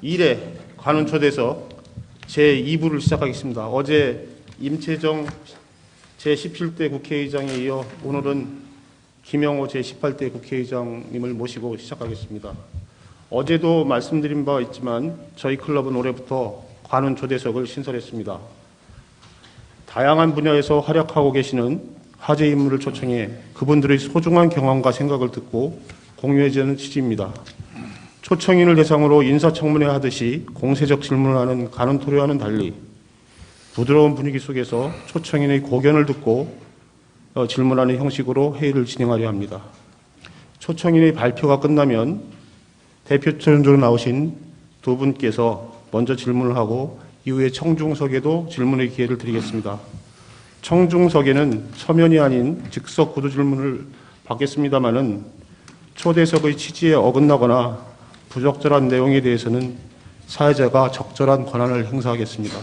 1회 관훈초대석 제2부를 시작하겠습니다. 어제 임채정 제17대 국회의장에 이어 오늘은 김영호 제18대 국회의장님을 모시고 시작하겠습니다. 어제도 말씀드린 바 있지만 저희 클럽은 올해부터 관훈초대석을 신설했습니다. 다양한 분야에서 활약하고 계시는 화제 인물을 초청해 그분들의 소중한 경험과 생각을 듣고 공유해주는 취지입니다. 초청인을 대상으로 인사청문회 하듯이 공세적 질문을 하는 관훈토론와는 달리 부드러운 분위기 속에서 초청인의 고견을 듣고 질문하는 형식으로 회의를 진행하려 합니다. 초청인의 발표가 끝나면 대표 출연자로 나오신 두 분께서 먼저 질문을 하고 이후에 청중석에도 질문의 기회를 드리겠습니다. 청중석에는 서면이 아닌 즉석 구두 질문을 받겠습니다마는 초대석의 취지에 어긋나거나 부적절한 내용에 대해서는 사회자가 적절한 권한을 행사하겠습니다.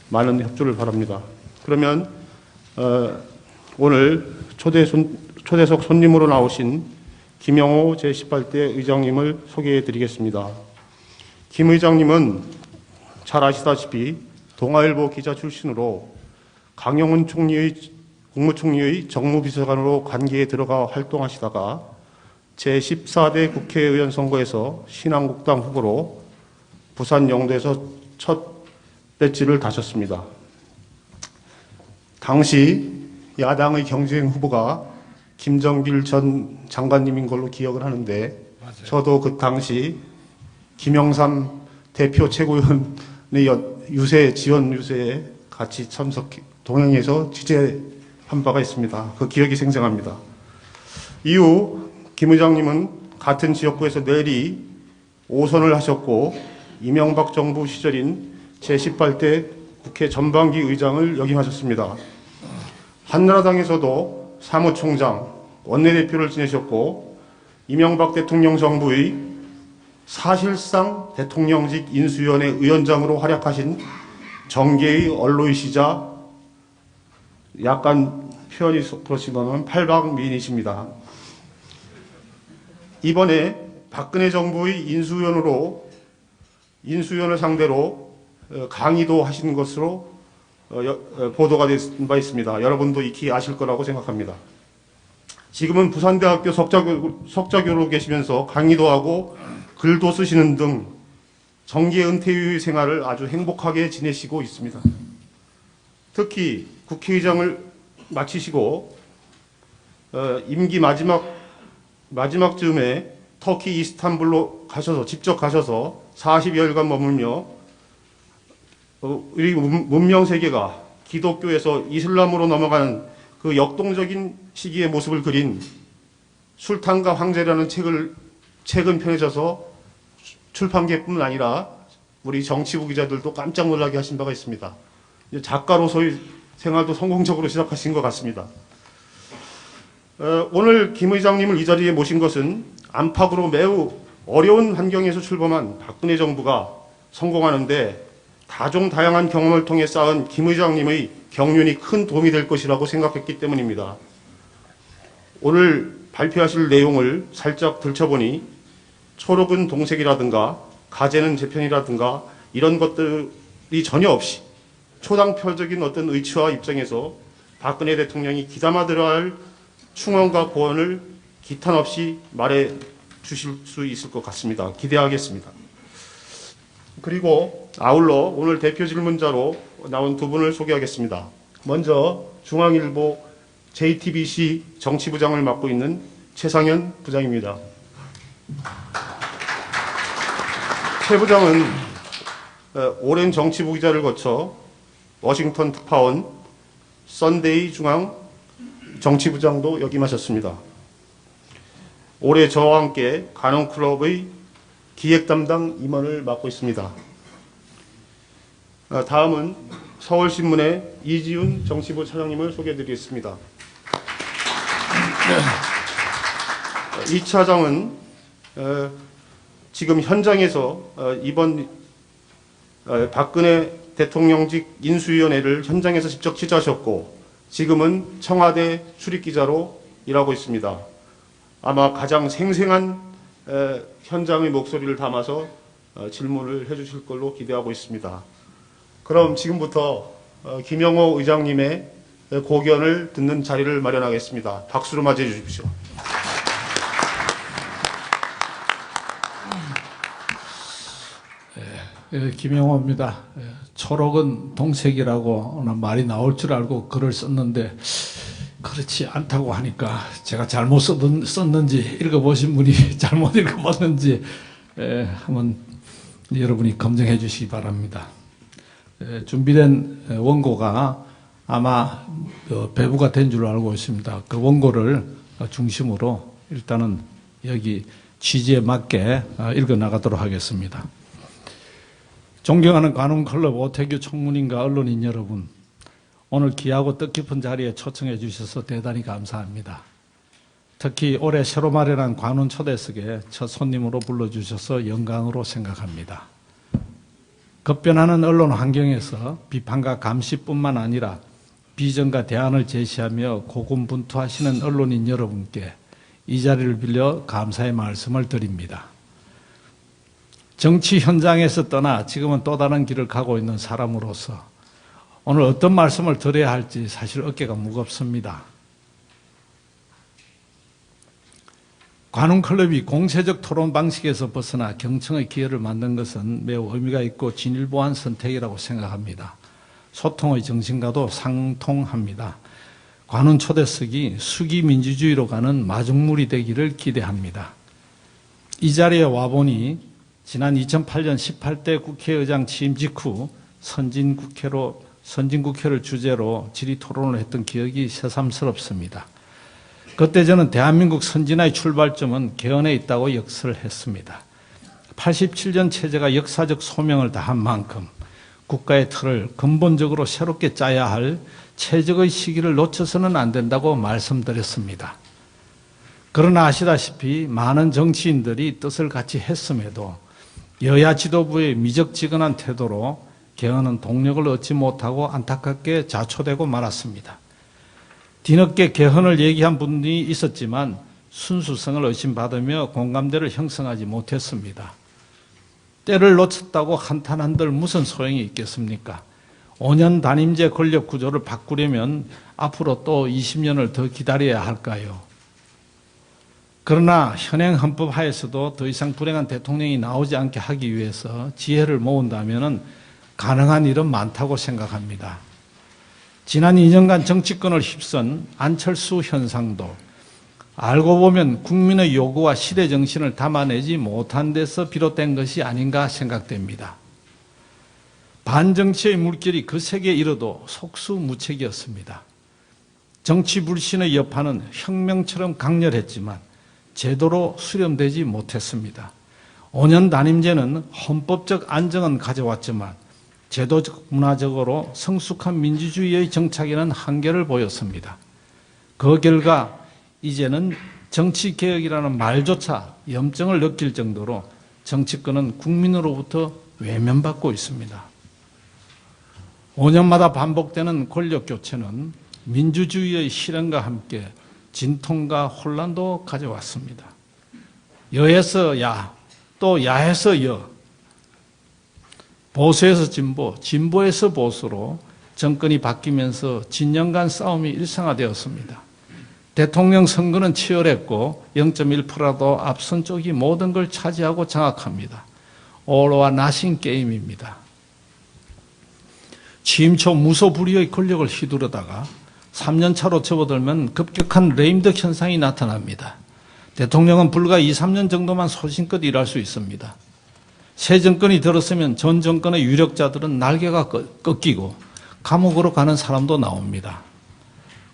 많은 협조를 바랍니다. 그러면 오늘 초대석 손님으로 나오신 김영호 제18대 의장님을 소개해 드리겠습니다. 김 의장님은 잘 아시다시피 동아일보 기자 출신으로 강영훈 국무총리의 정무비서관으로 관계에 들어가 활동하시다가 제14대 국회의원 선거에서 신한국당 후보로 부산 영도에서 첫 배지를 다셨습니다. 당시 야당의 경쟁 후보가 김정길 전 장관님인 걸로 기억을 하는데 맞아요. 저도 그 당시 김영삼 대표 최고위원의 지원 유세에 같이 동행해서 취재한 바가 있습니다. 그 기억이 생생합니다. 이후 김 의장님은 같은 지역구에서 내리 5선을 하셨고 이명박 정부 시절인 제18대 국회 전반기 의장을 역임하셨습니다. 한나라당에서도 사무총장, 원내대표를 지내셨고 이명박 대통령 정부의 사실상 대통령직 인수위원회 위원장으로 활약하신 정계의 언론이시자 약간 표현이 그렇지만 팔방미인이십니다. 이번에 박근혜 정부의 인수위원을 상대로 강의도 하신 것으로 보도가 된 바 있습니다. 여러분도 익히 아실 거라고 생각합니다. 지금은 부산대학교 석좌교로 계시면서 강의도 하고 글도 쓰시는 등 정계 은퇴 이후의 생활을 아주 행복하게 지내시고 있습니다. 특히 국회의장을 마치시고 임기 마지막 즈음에 터키 이스탄불로 직접 가셔서 40여일간 머물며 우리 문명 세계가 기독교에서 이슬람으로 넘어가는 그 역동적인 시기의 모습을 그린 술탄과 황제라는 책을 최근 펴내셔서 출판계뿐만 아니라 우리 정치부 기자들도 깜짝 놀라게 하신 바가 있습니다. 작가로서의 생활도 성공적으로 시작하신 것 같습니다. 오늘 김 의장님을 이 자리에 모신 것은 안팎으로 매우 어려운 환경에서 출범한 박근혜 정부가 성공하는데 다양한 경험을 통해 쌓은 김 의장님의 경륜이 큰 도움이 될 것이라고 생각했기 때문입니다. 오늘 발표하실 내용을 살짝 들춰보니 초록은 동색이라든가 가재는 재편이라든가 이런 것들이 전혀 없이 초당표적인 어떤 의치와 입장에서 박근혜 대통령이 귀담아 들어야 할 충언과 고언을 기탄 없이 말해 주실 수 있을 것 같습니다. 기대하겠습니다. 그리고 아울러 오늘 대표 질문자로 나온 두 분을 소개하겠습니다. 먼저 중앙일보 JTBC 정치부장을 맡고 있는 최상현 부장입니다. 최 부장은 오랜 정치부 기자를 거쳐 워싱턴 특파원, 썬데이 중앙 정치부장도 역임하셨습니다. 올해 저와 함께 관훈클럽의 기획 담당 임원을 맡고 있습니다. 다음은 서울신문의 이지훈 정치부 차장님을 소개해드리겠습니다. 이 차장은 지금 현장에서 이번 박근혜 대통령직 인수위원회를 현장에서 직접 취재하셨고 지금은 청와대 출입기자로 일하고 있습니다. 아마 가장 생생한 현장의 목소리를 담아서 질문을 해주실 걸로 기대하고 있습니다. 그럼 지금부터 김영호 의장님의 고견을 듣는 자리를 마련하겠습니다. 박수로 맞이해 주십시오. 김영호입니다. 초록은 동색이라고 말이 나올 줄 알고 글을 썼는데 그렇지 않다고 하니까 제가 잘못 썼는지 읽어보신 분이 잘못 읽어봤는지 한번 여러분이 검증해 주시기 바랍니다. 준비된 원고가 아마 배부가 된 줄 알고 있습니다. 그 원고를 중심으로 일단은 여기 취지에 맞게 읽어 나가도록 하겠습니다. 존경하는 관훈클럽 오태규 총무님과 언론인 여러분, 오늘 귀하고 뜻깊은 자리에 초청해 주셔서 대단히 감사합니다. 특히 올해 새로 마련한 관훈 초대석에 첫 손님으로 불러주셔서 영광으로 생각합니다. 급변하는 언론 환경에서 비판과 감시뿐만 아니라 비전과 대안을 제시하며 고군분투하시는 언론인 여러분께 이 자리를 빌려 감사의 말씀을 드립니다. 정치 현장에서 떠나 지금은 또 다른 길을 가고 있는 사람으로서 오늘 어떤 말씀을 드려야 할지 사실 어깨가 무겁습니다. 관훈클럽이 공세적 토론 방식에서 벗어나 경청의 기회를 만든 것은 매우 의미가 있고 진일보한 선택이라고 생각합니다. 소통의 정신과도 상통합니다. 관훈 초대석이 수기 민주주의로 가는 마중물이 되기를 기대합니다. 이 자리에 와보니 지난 2008년 18대 국회의장 취임 직후 선진국회를 주제로 질의 토론을 했던 기억이 새삼스럽습니다. 그때 저는 대한민국 선진화의 출발점은 개헌에 있다고 역설했습니다. 87년 체제가 역사적 소명을 다한 만큼 국가의 틀을 근본적으로 새롭게 짜야 할 최적의 시기를 놓쳐서는 안 된다고 말씀드렸습니다. 그러나 아시다시피 많은 정치인들이 뜻을 같이 했음에도 여야 지도부의 미적지근한 태도로 개헌은 동력을 얻지 못하고 안타깝게 자초되고 말았습니다. 뒤늦게 개헌을 얘기한 분이 있었지만 순수성을 의심받으며 공감대를 형성하지 못했습니다. 때를 놓쳤다고 한탄한들 무슨 소용이 있겠습니까? 5년 단임제 권력 구조를 바꾸려면 앞으로 또 20년을 더 기다려야 할까요? 그러나 현행 헌법 하에서도 더 이상 불행한 대통령이 나오지 않게 하기 위해서 지혜를 모은다면 가능한 일은 많다고 생각합니다. 지난 2년간 정치권을 휩쓴 안철수 현상도 알고 보면 국민의 요구와 시대 정신을 담아내지 못한 데서 비롯된 것이 아닌가 생각됩니다. 반정치의 물결이 그 세계에 이르도 속수무책이었습니다. 정치 불신의 여파는 혁명처럼 강렬했지만 제도로 수렴되지 못했습니다. 5년 단임제는 헌법적 안정은 가져왔지만 제도적 문화적으로 성숙한 민주주의의 정착에는 한계를 보였습니다. 그 결과 이제는 정치개혁이라는 말조차 염증을 느낄 정도로 정치권은 국민으로부터 외면받고 있습니다. 5년마다 반복되는 권력교체는 민주주의의 실현과 함께 진통과 혼란도 가져왔습니다. 여에서 야, 또 야에서 여, 보수에서 진보, 진보에서 보수로 정권이 바뀌면서 진영 간 싸움이 일상화되었습니다. 대통령 선거는 치열했고 0.1%라도 앞선 쪽이 모든 걸 차지하고 장악합니다. 올와 나신 게임입니다. 취임 초 무소불위의 권력을 휘두르다가 3년 차로 접어들면 급격한 레임덕 현상이 나타납니다. 대통령은 불과 2, 3년 정도만 소신껏 일할 수 있습니다. 새 정권이 들었으면 전 정권의 유력자들은 날개가 꺾이고 감옥으로 가는 사람도 나옵니다.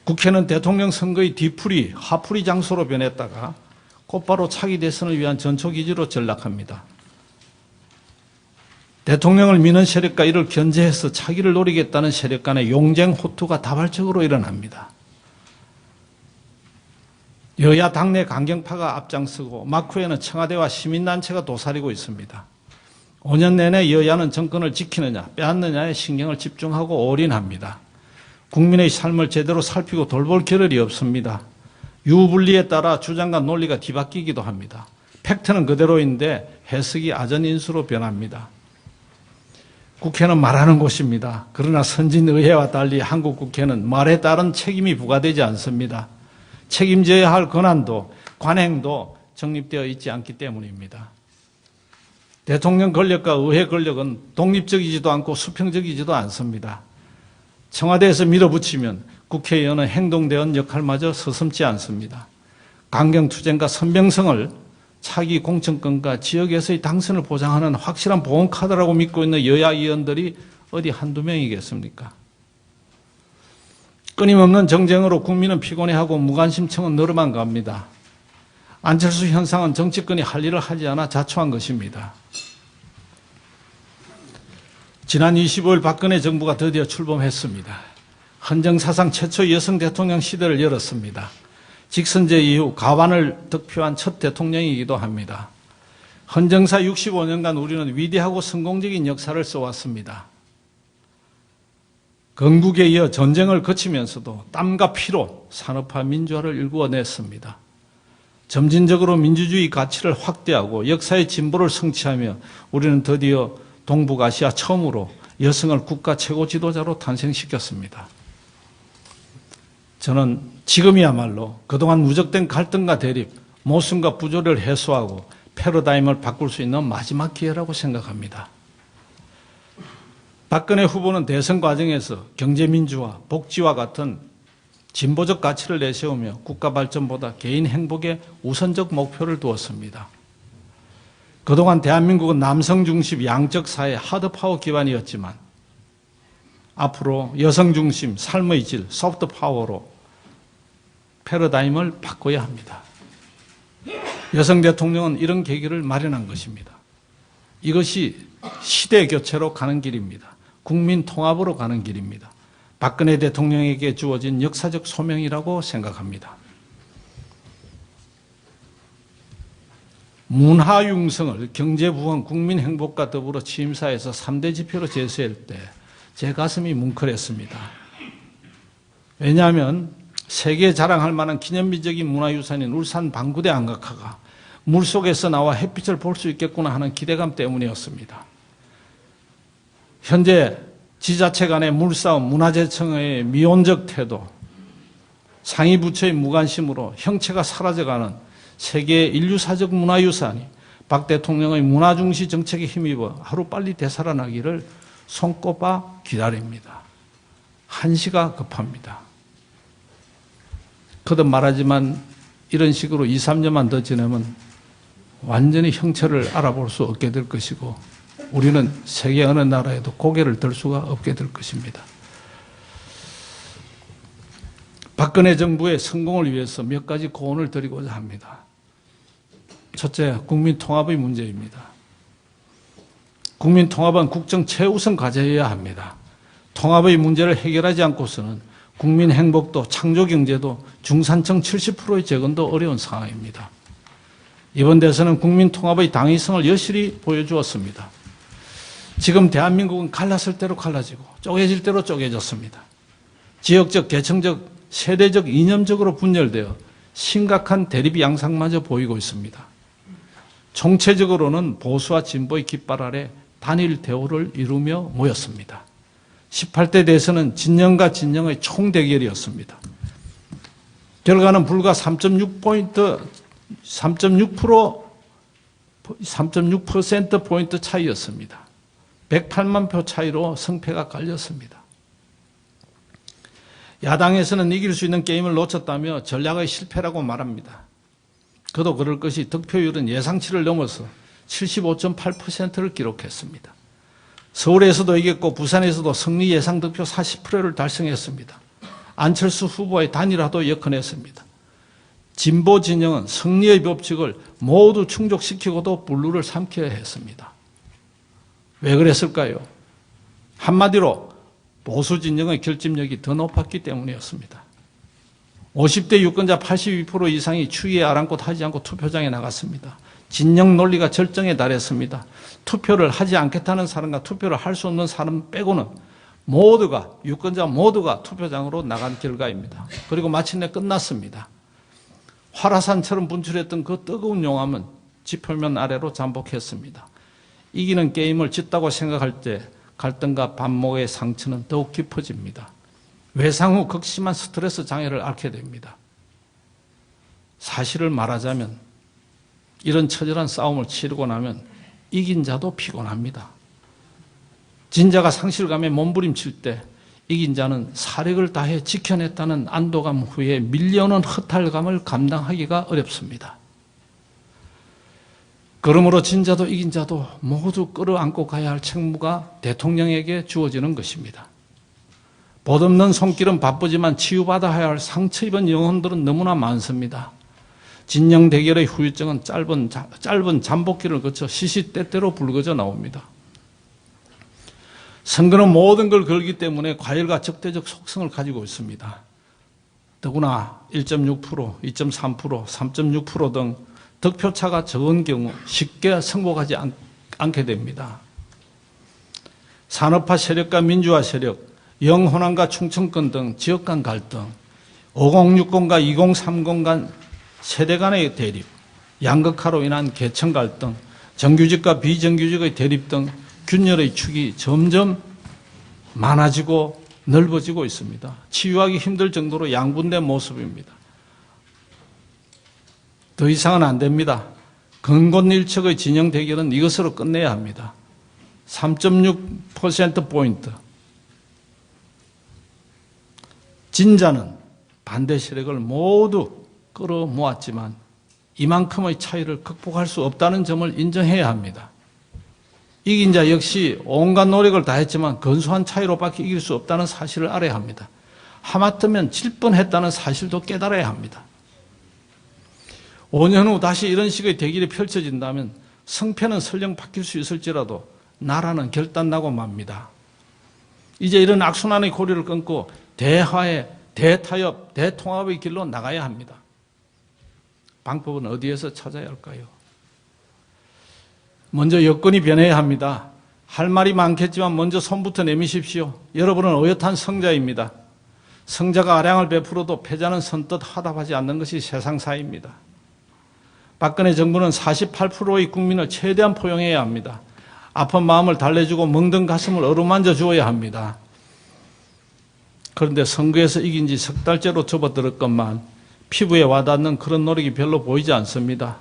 국회는 대통령 선거의 뒤풀이, 하풀이 장소로 변했다가 곧바로 차기 대선을 위한 전초기지로 전락합니다. 대통령을 미는 세력과 이를 견제해서 차기를 노리겠다는 세력 간의 용쟁 호투가 다발적으로 일어납니다. 여야 당내 강경파가 앞장서고 막후에는 청와대와 시민단체가 도사리고 있습니다. 5년 내내 여야는 정권을 지키느냐 빼앗느냐에 신경을 집중하고 올인합니다. 국민의 삶을 제대로 살피고 돌볼 겨를이 없습니다. 유불리에 따라 주장과 논리가 뒤바뀌기도 합니다. 팩트는 그대로인데 해석이 아전인수로 변합니다. 국회는 말하는 곳입니다. 그러나 선진의회와 달리 한국 국회는 말에 따른 책임이 부과되지 않습니다. 책임져야 할 권한도 관행도 정립되어 있지 않기 때문입니다. 대통령 권력과 의회 권력은 독립적이지도 않고 수평적이지도 않습니다. 청와대에서 밀어붙이면 국회의원은 행동대원 역할마저 서슴지 않습니다. 강경투쟁과 선명성을 차기 공천권과 지역에서의 당선을 보장하는 확실한 보험카드라고 믿고 있는 여야 의원들이 어디 한두 명이겠습니까? 끊임없는 정쟁으로 국민은 피곤해하고 무관심층은 늘어만 갑니다. 안철수 현상은 정치권이 할 일을 하지 않아 자초한 것입니다. 지난 25일 박근혜 정부가 드디어 출범했습니다. 헌정사상 최초 여성 대통령 시대를 열었습니다. 직선제 이후 가반을 득표한 첫 대통령이기도 합니다. 헌정사 65년간 우리는 위대하고 성공적인 역사를 써왔습니다. 건국에 이어 전쟁을 거치면서도 땀과 피로 산업화 민주화를 일구어냈습니다. 점진적으로 민주주의 가치를 확대하고 역사의 진보를 성취하며 우리는 드디어 동북아시아 처음으로 여성을 국가 최고 지도자로 탄생시켰습니다. 저는 지금이야말로 그동안 누적된 갈등과 대립, 모순과 부조리를 해소하고 패러다임을 바꿀 수 있는 마지막 기회라고 생각합니다. 박근혜 후보는 대선 과정에서 경제민주화, 복지와 같은 진보적 가치를 내세우며 국가 발전보다 개인 행복에 우선적 목표를 두었습니다. 그동안 대한민국은 남성 중심 양적 사회 하드파워 기반이었지만 앞으로 여성 중심 삶의 질 소프트 파워로 패러다임을 바꿔야 합니다. 여성 대통령은 이런 계기를 마련한 것입니다. 이것이 시대 교체로 가는 길입니다. 국민 통합으로 가는 길입니다. 박근혜 대통령에게 주어진 역사적 소명이라고 생각합니다. 문화융성을 경제부흥, 국민행복과 더불어 취임사에서 3대 지표로 제시할 때 제 가슴이 뭉클했습니다. 왜냐하면 세계에 자랑할 만한 기념비적인 문화유산인 울산 방구대 안각화가 물속에서 나와 햇빛을 볼 수 있겠구나 하는 기대감 때문이었습니다. 현재 지자체 간의 물싸움, 문화재청의 미온적 태도, 상위 부처의 무관심으로 형체가 사라져가는 세계 인류사적 문화유산이 박 대통령의 문화중시 정책에 힘입어 하루빨리 되살아나기를 손꼽아 기다립니다. 한시가 급합니다. 거듭 말하지만 이런 식으로 2, 3년만 더 지나면 완전히 형체를 알아볼 수 없게 될 것이고 우리는 세계 어느 나라에도 고개를 들 수가 없게 될 것입니다. 박근혜 정부의 성공을 위해서 몇 가지 고언을 드리고자 합니다. 첫째, 국민 통합의 문제입니다. 국민 통합은 국정 최우선 과제여야 합니다. 통합의 문제를 해결하지 않고서는 국민 행복도 창조 경제도 중산층 70%의 재건도 어려운 상황입니다. 이번 대선은 국민 통합의 당위성을 여실히 보여주었습니다. 지금 대한민국은 갈랐을 대로 갈라지고 쪼개질 대로 쪼개졌습니다. 지역적, 계층적, 세대적, 이념적으로 분열되어 심각한 대립 양상마저 보이고 있습니다. 총체적으로는 보수와 진보의 깃발 아래 단일 대우를 이루며 모였습니다. 18대 대선은 진영과 진영의 총대결이었습니다. 결과는 불과 3.6%포인트 차이였습니다. 108만 표 차이로 승패가 갈렸습니다. 야당에서는 이길 수 있는 게임을 놓쳤다며 전략의 실패라고 말합니다. 그도 그럴 것이 득표율은 예상치를 넘어서 75.8%를 기록했습니다. 서울에서도 이겼고 부산에서도 승리 예상 득표 40%를 달성했습니다. 안철수 후보의 단일화도 역헌했습니다. 진보 진영은 승리의 법칙을 모두 충족시키고도 불루를 삼켜야 했습니다. 왜 그랬을까요? 한마디로 보수 진영의 결집력이 더 높았기 때문이었습니다. 50대 유권자 82% 이상이 추위에 아랑곳 하지 않고 투표장에 나갔습니다. 진영 논리가 절정에 달했습니다. 투표를 하지 않겠다는 사람과 투표를 할 수 없는 사람 빼고는 모두가, 유권자 모두가 투표장으로 나간 결과입니다. 그리고 마침내 끝났습니다. 화라산처럼 분출했던 그 뜨거운 용암은 지표면 아래로 잠복했습니다. 이기는 게임을 짓다고 생각할 때 갈등과 반목의 상처는 더욱 깊어집니다. 외상 후 극심한 스트레스 장애를 앓게 됩니다. 사실을 말하자면 이런 처절한 싸움을 치르고 나면 이긴 자도 피곤합니다. 진자가 상실감에 몸부림칠 때 이긴 자는 사력을 다해 지켜냈다는 안도감 후에 밀려오는 허탈감을 감당하기가 어렵습니다. 그러므로 진자도 이긴 자도 모두 끌어안고 가야 할 책무가 대통령에게 주어지는 것입니다. 보듬는 손길은 바쁘지만 치유받아야 할 상처 입은 영혼들은 너무나 많습니다. 진영 대결의 후유증은 짧은 잠복기를 거쳐 시시때때로 불거져 나옵니다. 선거는 모든 걸 걸기 때문에 과열과 적대적 속성을 가지고 있습니다. 더구나 1.6%, 2.3%, 3.6% 등 득표차가 적은 경우 쉽게 승복하지 않게 됩니다. 산업화 세력과 민주화 세력, 영호남과 충청권 등 지역 간 갈등, 5060과 2030 간 세대 간의 대립, 양극화로 인한 계층 갈등, 정규직과 비정규직의 대립 등 균열의 축이 점점 많아지고 넓어지고 있습니다. 치유하기 힘들 정도로 양분된 모습입니다. 더 이상은 안 됩니다. 근곤일척의 진영 대결은 이것으로 끝내야 합니다. 3.6%포인트. 진자는 반대 세력을 모두 끌어모았지만 이만큼의 차이를 극복할 수 없다는 점을 인정해야 합니다. 이긴 자 역시 온갖 노력을 다했지만 근소한 차이로밖에 이길 수 없다는 사실을 알아야 합니다. 하마터면 질 뻔했다는 사실도 깨달아야 합니다. 5년 후 다시 이런 식의 대결이 펼쳐진다면 성패는 설령 바뀔 수 있을지라도 나라는 결단나고 맙니다. 이제 이런 악순환의 고리를 끊고 대화의, 대타협, 대통합의 길로 나가야 합니다. 방법은 어디에서 찾아야 할까요? 먼저 여건이 변해야 합니다. 할 말이 많겠지만 먼저 손부터 내미십시오. 여러분은 어엿한 성자입니다. 성자가 아량을 베풀어도 패자는 선뜻 화답하지 않는 것이 세상사입니다. 박근혜 정부는 48%의 국민을 최대한 포용해야 합니다. 아픈 마음을 달래주고 멍든 가슴을 어루만져 주어야 합니다. 그런데 선거에서 이긴 지 석 달째로 접어들었건만 피부에 와닿는 그런 노력이 별로 보이지 않습니다.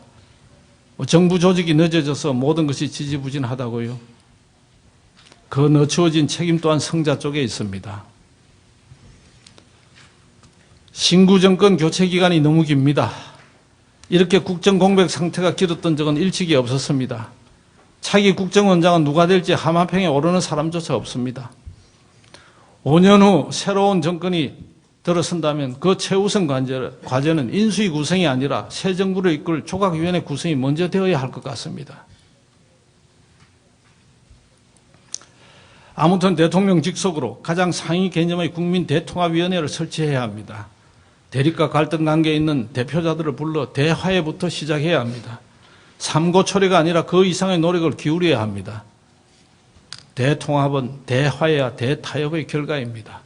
정부 조직이 늦어져서 모든 것이 지지부진하다고요. 그 늦추어진 책임 또한 성자 쪽에 있습니다. 신구 정권 교체 기간이 너무 깁니다. 이렇게 국정 공백 상태가 길었던 적은 일찍이 없었습니다. 차기 국정원장은 누가 될지 하마평에 오르는 사람조차 없습니다. 5년 후 새로운 정권이 들어선다면 그 최우선 과제는 인수위 구성이 아니라 새 정부를 이끌 조각위원회 구성이 먼저 되어야 할 것 같습니다. 아무튼 대통령 직속으로 가장 상위 개념의 국민 대통합위원회를 설치해야 합니다. 대립과 갈등 관계에 있는 대표자들을 불러 대화에부터 시작해야 합니다. 삼고초려가 아니라 그 이상의 노력을 기울여야 합니다. 대통합은 대화야 대타협의 결과입니다.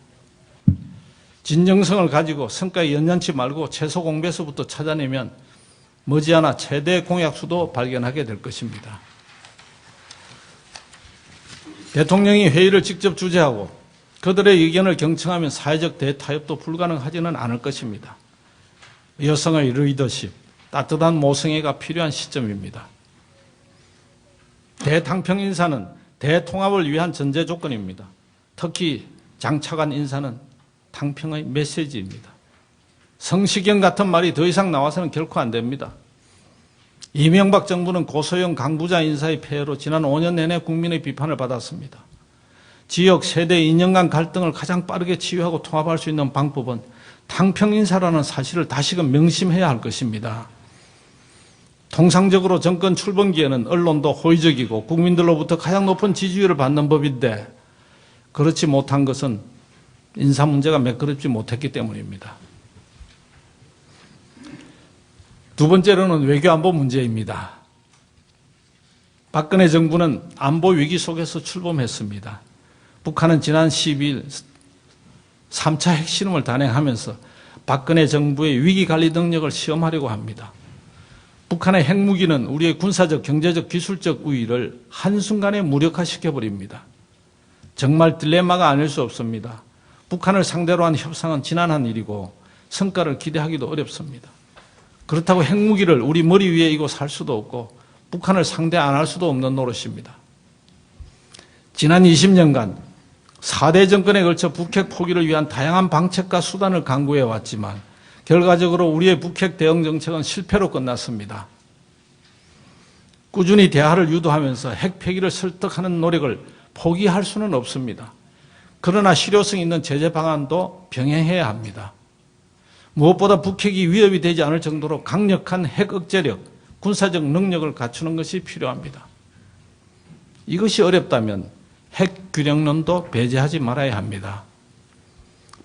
진정성을 가지고 성과에 연연치 말고 최소 공배수부터 찾아내면 머지않아 최대 공약수도 발견하게 될 것입니다. 대통령이 회의를 직접 주재하고 그들의 의견을 경청하면 사회적 대타협도 불가능하지는 않을 것입니다. 여성의 리더십, 따뜻한 모성애가 필요한 시점입니다. 대탕평 인사는 대통합을 위한 전제 조건입니다. 특히 장차관 인사는 탕평의 메시지입니다. 성시경 같은 말이 더 이상 나와서는 결코 안 됩니다. 이명박 정부는 고소영 강부자 인사의 폐해로 지난 5년 내내 국민의 비판을 받았습니다. 지역, 세대, 이념 간 갈등을 가장 빠르게 치유하고 통합할 수 있는 방법은 탕평 인사라는 사실을 다시금 명심해야 할 것입니다. 통상적으로 정권 출범기에는 언론도 호의적이고 국민들로부터 가장 높은 지지율을 받는 법인데 그렇지 못한 것은 인사 문제가 매끄럽지 못했기 때문입니다. 두 번째로는 외교안보 문제입니다. 박근혜 정부는 안보 위기 속에서 출범했습니다. 북한은 지난 12일 3차 핵실험을 단행하면서 박근혜 정부의 위기관리 능력을 시험하려고 합니다. 북한의 핵무기는 우리의 군사적, 경제적, 기술적 우위를 한순간에 무력화시켜버립니다. 정말 딜레마가 아닐 수 없습니다. 북한을 상대로 한 협상은 지난한 일이고 성과를 기대하기도 어렵습니다. 그렇다고 핵무기를 우리 머리 위에 이고 살 수도 없고 북한을 상대 안 할 수도 없는 노릇입니다. 지난 20년간 4대 정권에 걸쳐 북핵 포기를 위한 다양한 방책과 수단을 강구해 왔지만 결과적으로 우리의 북핵 대응 정책은 실패로 끝났습니다. 꾸준히 대화를 유도하면서 핵 폐기를 설득하는 노력을 포기할 수는 없습니다. 그러나 실효성 있는 제재 방안도 병행해야 합니다. 무엇보다 북핵이 위협이 되지 않을 정도로 강력한 핵 억제력, 군사적 능력을 갖추는 것이 필요합니다. 이것이 어렵다면 핵 균형론도 배제하지 말아야 합니다.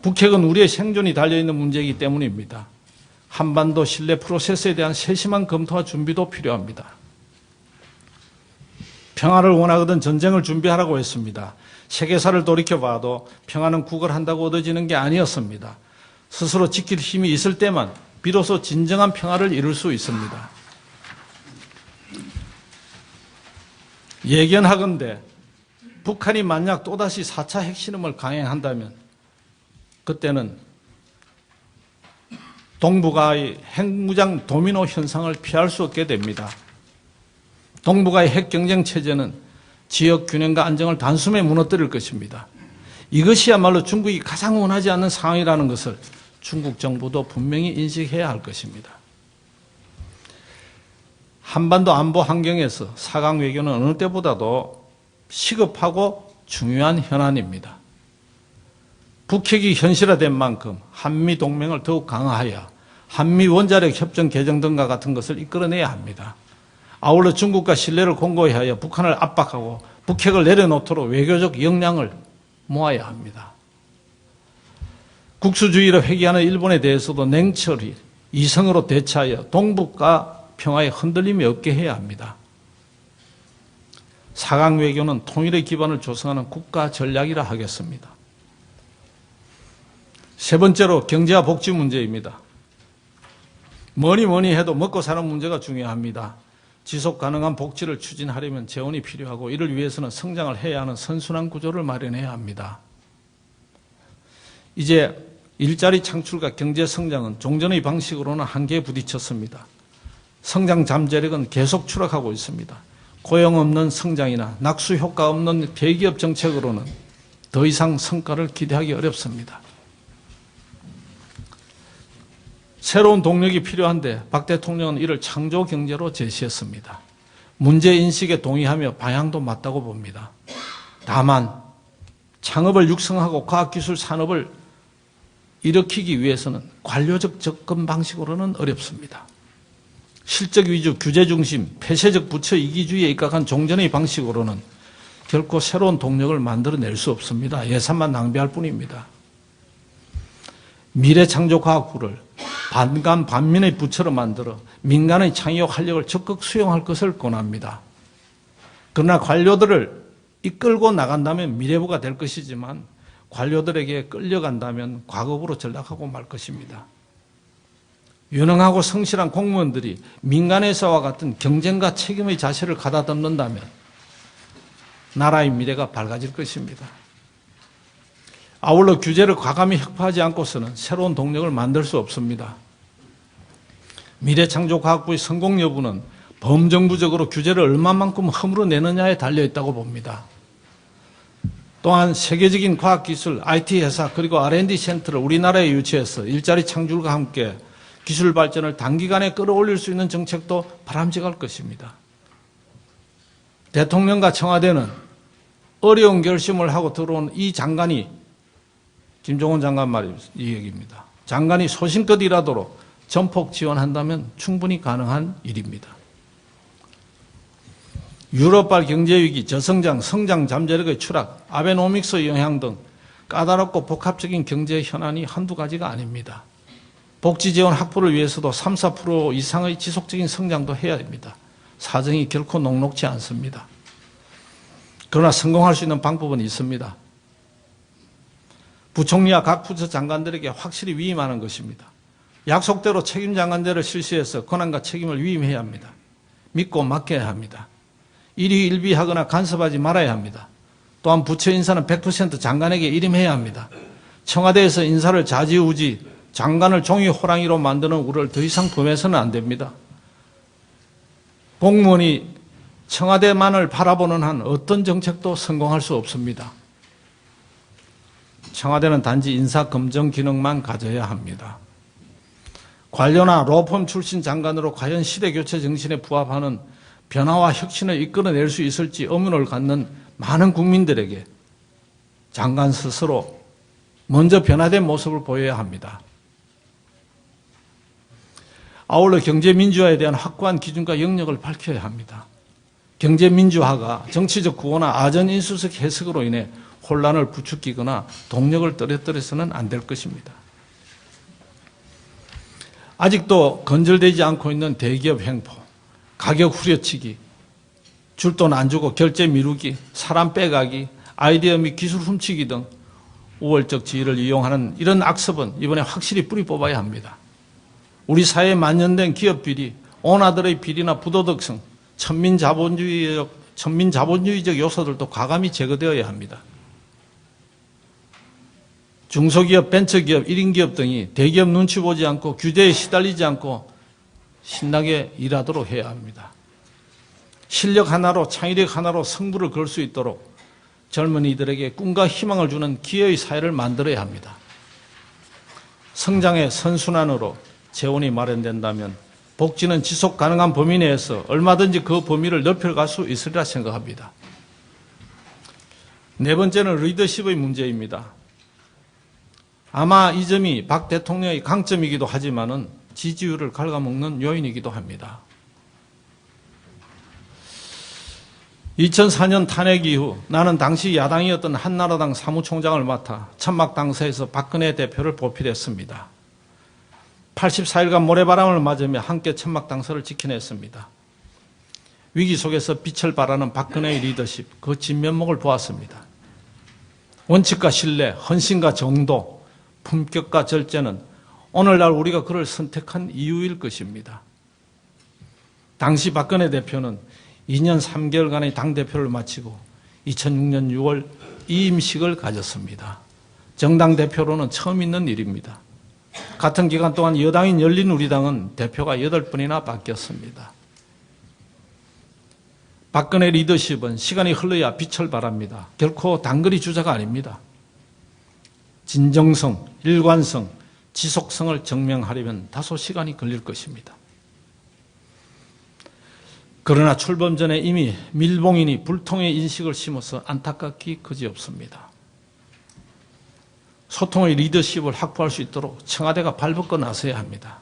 북핵은 우리의 생존이 달려있는 문제이기 때문입니다. 한반도 신뢰 프로세스에 대한 세심한 검토와 준비도 필요합니다. 평화를 원하거든 전쟁을 준비하라고 했습니다. 세계사를 돌이켜봐도 평화는 구걸한다고 얻어지는 게 아니었습니다. 스스로 지킬 힘이 있을 때만 비로소 진정한 평화를 이룰 수 있습니다. 예견하건대 북한이 만약 또다시 4차 핵실험을 강행한다면 그때는 동북아의 핵무장 도미노 현상을 피할 수 없게 됩니다. 동북아의 핵 경쟁 체제는 지역 균형과 안정을 단숨에 무너뜨릴 것입니다. 이것이야말로 중국이 가장 원하지 않는 상황이라는 것을 중국 정부도 분명히 인식해야 할 것입니다. 한반도 안보 환경에서 4강 외교는 어느 때보다도 시급하고 중요한 현안입니다. 북핵이 현실화된 만큼 한미동맹을 더욱 강화하여 한미 원자력 협정 개정 등과 같은 것을 이끌어내야 합니다. 아울러 중국과 신뢰를 공고히 하여 북한을 압박하고 북핵을 내려놓도록 외교적 역량을 모아야 합니다. 국수주의로 회귀하는 일본에 대해서도 냉철히 이성으로 대처하여 동북아 평화에 흔들림이 없게 해야 합니다. 4강 외교는 통일의 기반을 조성하는 국가 전략이라 하겠습니다. 세 번째로 경제와 복지 문제입니다. 뭐니 해도 먹고 사는 문제가 중요합니다. 지속 가능한 복지를 추진하려면 재원이 필요하고 이를 위해서는 성장을 해야 하는 선순환 구조를 마련해야 합니다. 이제 일자리 창출과 경제 성장은 종전의 방식으로는 한계에 부딪혔습니다. 성장 잠재력은 계속 추락하고 있습니다. 고용 없는 성장이나 낙수 효과 없는 대기업 정책으로는 더 이상 성과를 기대하기 어렵습니다. 새로운 동력이 필요한데 박 대통령은 이를 창조 경제로 제시했습니다. 문제인식에 동의하며 방향도 맞다고 봅니다. 다만 창업을 육성하고 과학기술 산업을 일으키기 위해서는 관료적 접근 방식으로는 어렵습니다. 실적 위주, 규제 중심, 폐쇄적 부처 이기주의에 입각한 종전의 방식으로는 결코 새로운 동력을 만들어낼 수 없습니다. 예산만 낭비할 뿐입니다. 미래창조과학부를 반간 반민의 부처로 만들어 민간의 창의력 활력을 적극 수용할 것을 권합니다. 그러나 관료들을 이끌고 나간다면 미래부가 될 것이지만 관료들에게 끌려간다면 과거부로 전락하고 말 것입니다. 유능하고 성실한 공무원들이 민간회사와 같은 경쟁과 책임의 자세를 가다듬는다면 나라의 미래가 밝아질 것입니다. 아울러 규제를 과감히 혁파하지 않고서는 새로운 동력을 만들 수 없습니다. 미래창조과학부의 성공 여부는 범정부적으로 규제를 얼마만큼 허물어내느냐에 달려있다고 봅니다. 또한 세계적인 과학기술, IT 회사 그리고 R&D 센터를 우리나라에 유치해서 일자리 창출과 함께 기술 발전을 단기간에 끌어올릴 수 있는 정책도 바람직할 것입니다. 대통령과 청와대는 어려운 결심을 하고 들어온 이 장관이 김종원 장관 말이 이 얘기입니다. 장관이 소신껏 일하도록 전폭 지원한다면 충분히 가능한 일입니다. 유럽발 경제위기, 저성장, 성장 잠재력의 추락, 아베노믹스 영향 등 까다롭고 복합적인 경제 현안이 한두 가지가 아닙니다. 복지지원 확보를 위해서도 3, 4% 이상의 지속적인 성장도 해야 됩니다. 사정이 결코 녹록지 않습니다. 그러나 성공할 수 있는 방법은 있습니다. 부총리와 각 부처 장관들에게 확실히 위임하는 것입니다. 약속대로 책임장관제를 실시해서 권한과 책임을 위임해야 합니다. 믿고 맡겨야 합니다. 일희일비하거나 간섭하지 말아야 합니다. 또한 부처 인사는 100% 장관에게 일임해야 합니다. 청와대에서 인사를 좌지우지 장관을 종이 호랑이로 만드는 우를 더 이상 범해서는 안 됩니다. 공무원이 청와대만을 바라보는 한 어떤 정책도 성공할 수 없습니다. 청와대는 단지 인사검증 기능만 가져야 합니다. 관료나 로펌 출신 장관으로 과연 시대교체 정신에 부합하는 변화와 혁신을 이끌어낼 수 있을지 의문을 갖는 많은 국민들에게 장관 스스로 먼저 변화된 모습을 보여야 합니다. 아울러 경제민주화에 대한 확고한 기준과 영역을 밝혀야 합니다. 경제민주화가 정치적 구호나 아전인수적 해석으로 인해 혼란을 부추기거나 동력을 떨어뜨려서는 안 될 것입니다. 아직도 건절되지 않고 있는 대기업 횡포, 가격 후려치기, 줄 돈 안 주고 결제 미루기, 사람 빼가기, 아이디어 및 기술 훔치기 등 우월적 지위를 이용하는 이런 악습은 이번에 확실히 뿌리 뽑아야 합니다. 우리 사회에 만연된 기업 비리, 오너들의 비리나 부도덕성, 천민자본주의적 요소들도 과감히 제거되어야 합니다. 중소기업, 벤처기업, 1인기업 등이 대기업 눈치 보지 않고 규제에 시달리지 않고 신나게 일하도록 해야 합니다. 실력 하나로, 창의력 하나로 승부를 걸 수 있도록 젊은이들에게 꿈과 희망을 주는 기회의 사회를 만들어야 합니다. 성장의 선순환으로 재원이 마련된다면 복지는 지속 가능한 범위 내에서 얼마든지 그 범위를 넓혀갈 수 있으리라 생각합니다. 네 번째는 리더십의 문제입니다. 아마 이 점이 박 대통령의 강점이기도 하지만은 지지율을 갉아먹는 요인이기도 합니다. 2004년 탄핵 이후 나는 당시 야당이었던 한나라당 사무총장을 맡아 천막당사에서 박근혜 대표를 보필했습니다. 84일간 모래바람을 맞으며 함께 천막당사를 지켜냈습니다. 위기 속에서 빛을 발하는 박근혜의 리더십, 그 진면목을 보았습니다. 원칙과 신뢰, 헌신과 정도, 품격과 절제는 오늘날 우리가 그를 선택한 이유일 것입니다. 당시 박근혜 대표는 2년 3개월간의 당대표를 마치고 2006년 6월 이임식을 가졌습니다. 정당 대표로는 처음 있는 일입니다. 같은 기간 동안 여당인 열린우리당은 대표가 8번이나 바뀌었습니다. 박근혜 리더십은 시간이 흘러야 빛을 발합니다. 결코 단거리 주자가 아닙니다. 진정성, 일관성, 지속성을 증명하려면 다소 시간이 걸릴 것입니다. 그러나 출범 전에 이미 밀봉인이 불통의 인식을 심어서 안타깝기 그지없습니다. 소통의 리더십을 확보할 수 있도록 청와대가 발벗고 나서야 합니다.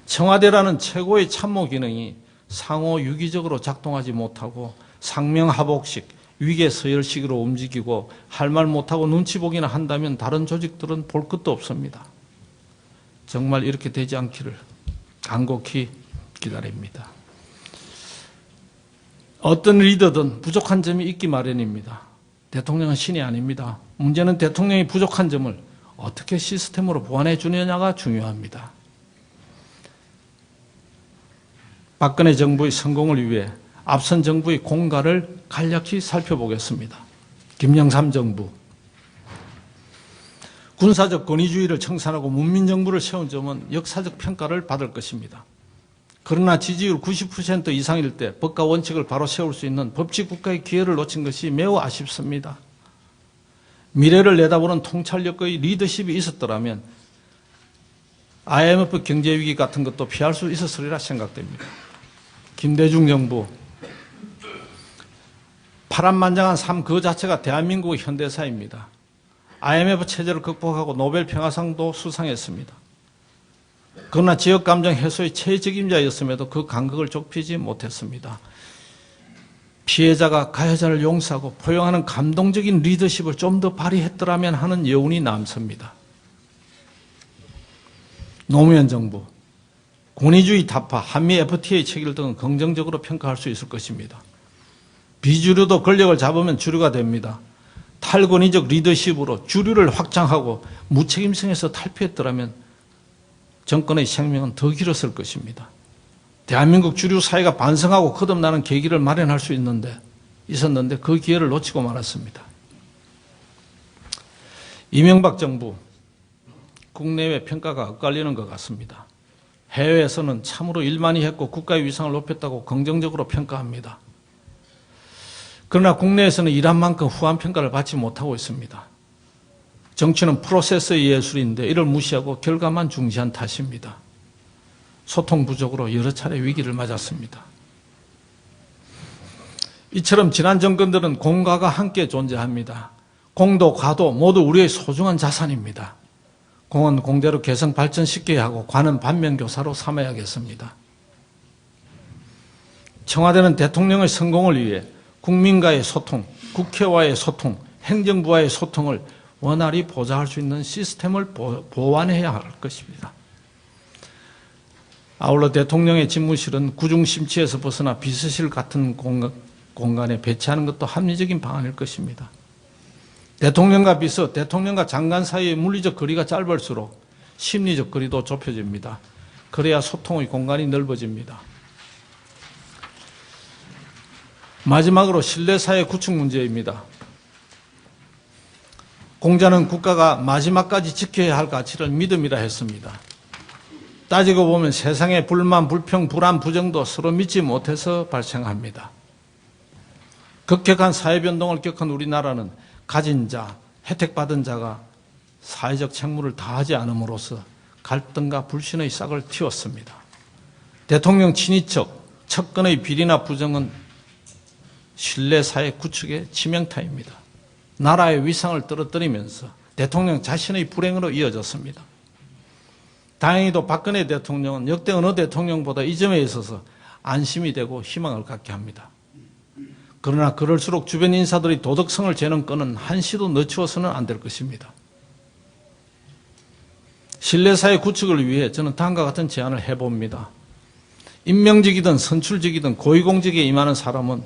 청와대라는 최고의 참모 기능이 상호 유기적으로 작동하지 못하고 상명하복식, 위계서열식으로 움직이고 할 말 못하고 눈치 보기나 한다면 다른 조직들은 볼 것도 없습니다. 정말 이렇게 되지 않기를 간곡히 기다립니다. 어떤 리더든 부족한 점이 있기 마련입니다. 대통령은 신이 아닙니다. 문제는 대통령이 부족한 점을 어떻게 시스템으로 보완해 주느냐가 중요합니다. 박근혜 정부의 성공을 위해 앞선 정부의 공과를 간략히 살펴보겠습니다. 김영삼 정부. 군사적 권위주의를 청산하고 문민정부를 세운 점은 역사적 평가를 받을 것입니다. 그러나 지지율 90% 이상일 때 법과 원칙을 바로 세울 수 있는 법치국가의 기회를 놓친 것이 매우 아쉽습니다. 미래를 내다보는 통찰력의 리더십이 있었더라면 IMF 경제위기 같은 것도 피할 수 있었으리라 생각됩니다. 김대중 정부. 파란만장한 삶 그 자체가 대한민국의 현대사입니다. IMF 체제를 극복하고 노벨 평화상도 수상했습니다. 그러나 지역감정 해소의 최적임자였음에도 그 간극을 좁히지 못했습니다. 피해자가 가해자를 용서하고 포용하는 감동적인 리더십을 좀 더 발휘했더라면 하는 여운이 남습니다. 노무현 정부, 권위주의 타파, 한미 FTA 체결 등은 긍정적으로 평가할 수 있을 것입니다. 비주류도 권력을 잡으면 주류가 됩니다. 탈권위적 리더십으로 주류를 확장하고 무책임성에서 탈피했더라면 정권의 생명은 더 길었을 것입니다. 대한민국 주류 사회가 반성하고 거듭나는 계기를 마련할 수 있었는데 그 기회를 놓치고 말았습니다. 이명박 정부, 국내외 평가가 엇갈리는 것 같습니다. 해외에서는 참으로 일만이 했고 국가의 위상을 높였다고 긍정적으로 평가합니다. 그러나 국내에서는 일한 만큼 후한 평가를 받지 못하고 있습니다. 정치는 프로세스의 예술인데 이를 무시하고 결과만 중시한 탓입니다. 소통 부족으로 여러 차례 위기를 맞았습니다. 이처럼 지난 정권들은 공과가 함께 존재합니다. 공도 과도 모두 우리의 소중한 자산입니다. 공은 공대로 개성 발전시켜야 하고 과는 반면교사로 삼아야겠습니다. 청와대는 대통령의 성공을 위해 국민과의 소통, 국회와의 소통, 행정부와의 소통을 원활히 보좌할 수 있는 시스템을 보완해야 할 것입니다. 아울러 대통령의 집무실은 구중심취에서 벗어나 비서실 같은 공간에 배치하는 것도 합리적인 방안일 것입니다. 대통령과 비서, 대통령과 장관 사이의 물리적 거리가 짧을수록 심리적 거리도 좁혀집니다. 그래야 소통의 공간이 넓어집니다. 마지막으로 신뢰사회 구축 문제입니다. 공자는 국가가 마지막까지 지켜야 할 가치를 믿음이라 했습니다. 따지고 보면 세상의 불만, 불평, 불안, 부정도 서로 믿지 못해서 발생합니다. 급격한 사회변동을 겪은 우리나라는 가진 자, 혜택받은 자가 사회적 책무를 다하지 않음으로써 갈등과 불신의 싹을 틔웠습니다. 대통령 친인척, 척근의 비리나 부정은 신뢰사회 구축의 치명타입니다. 나라의 위상을 떨어뜨리면서 대통령 자신의 불행으로 이어졌습니다. 다행히도 박근혜 대통령은 역대 어느 대통령보다 이 점에 있어서 안심이 되고 희망을 갖게 합니다. 그러나 그럴수록 주변 인사들이 도덕성을 재는 끈은 한시도 늦추어서는 안 될 것입니다. 신뢰사회 구축을 위해 저는 다음과 같은 제안을 해봅니다. 임명직이든 선출직이든 고위공직에 임하는 사람은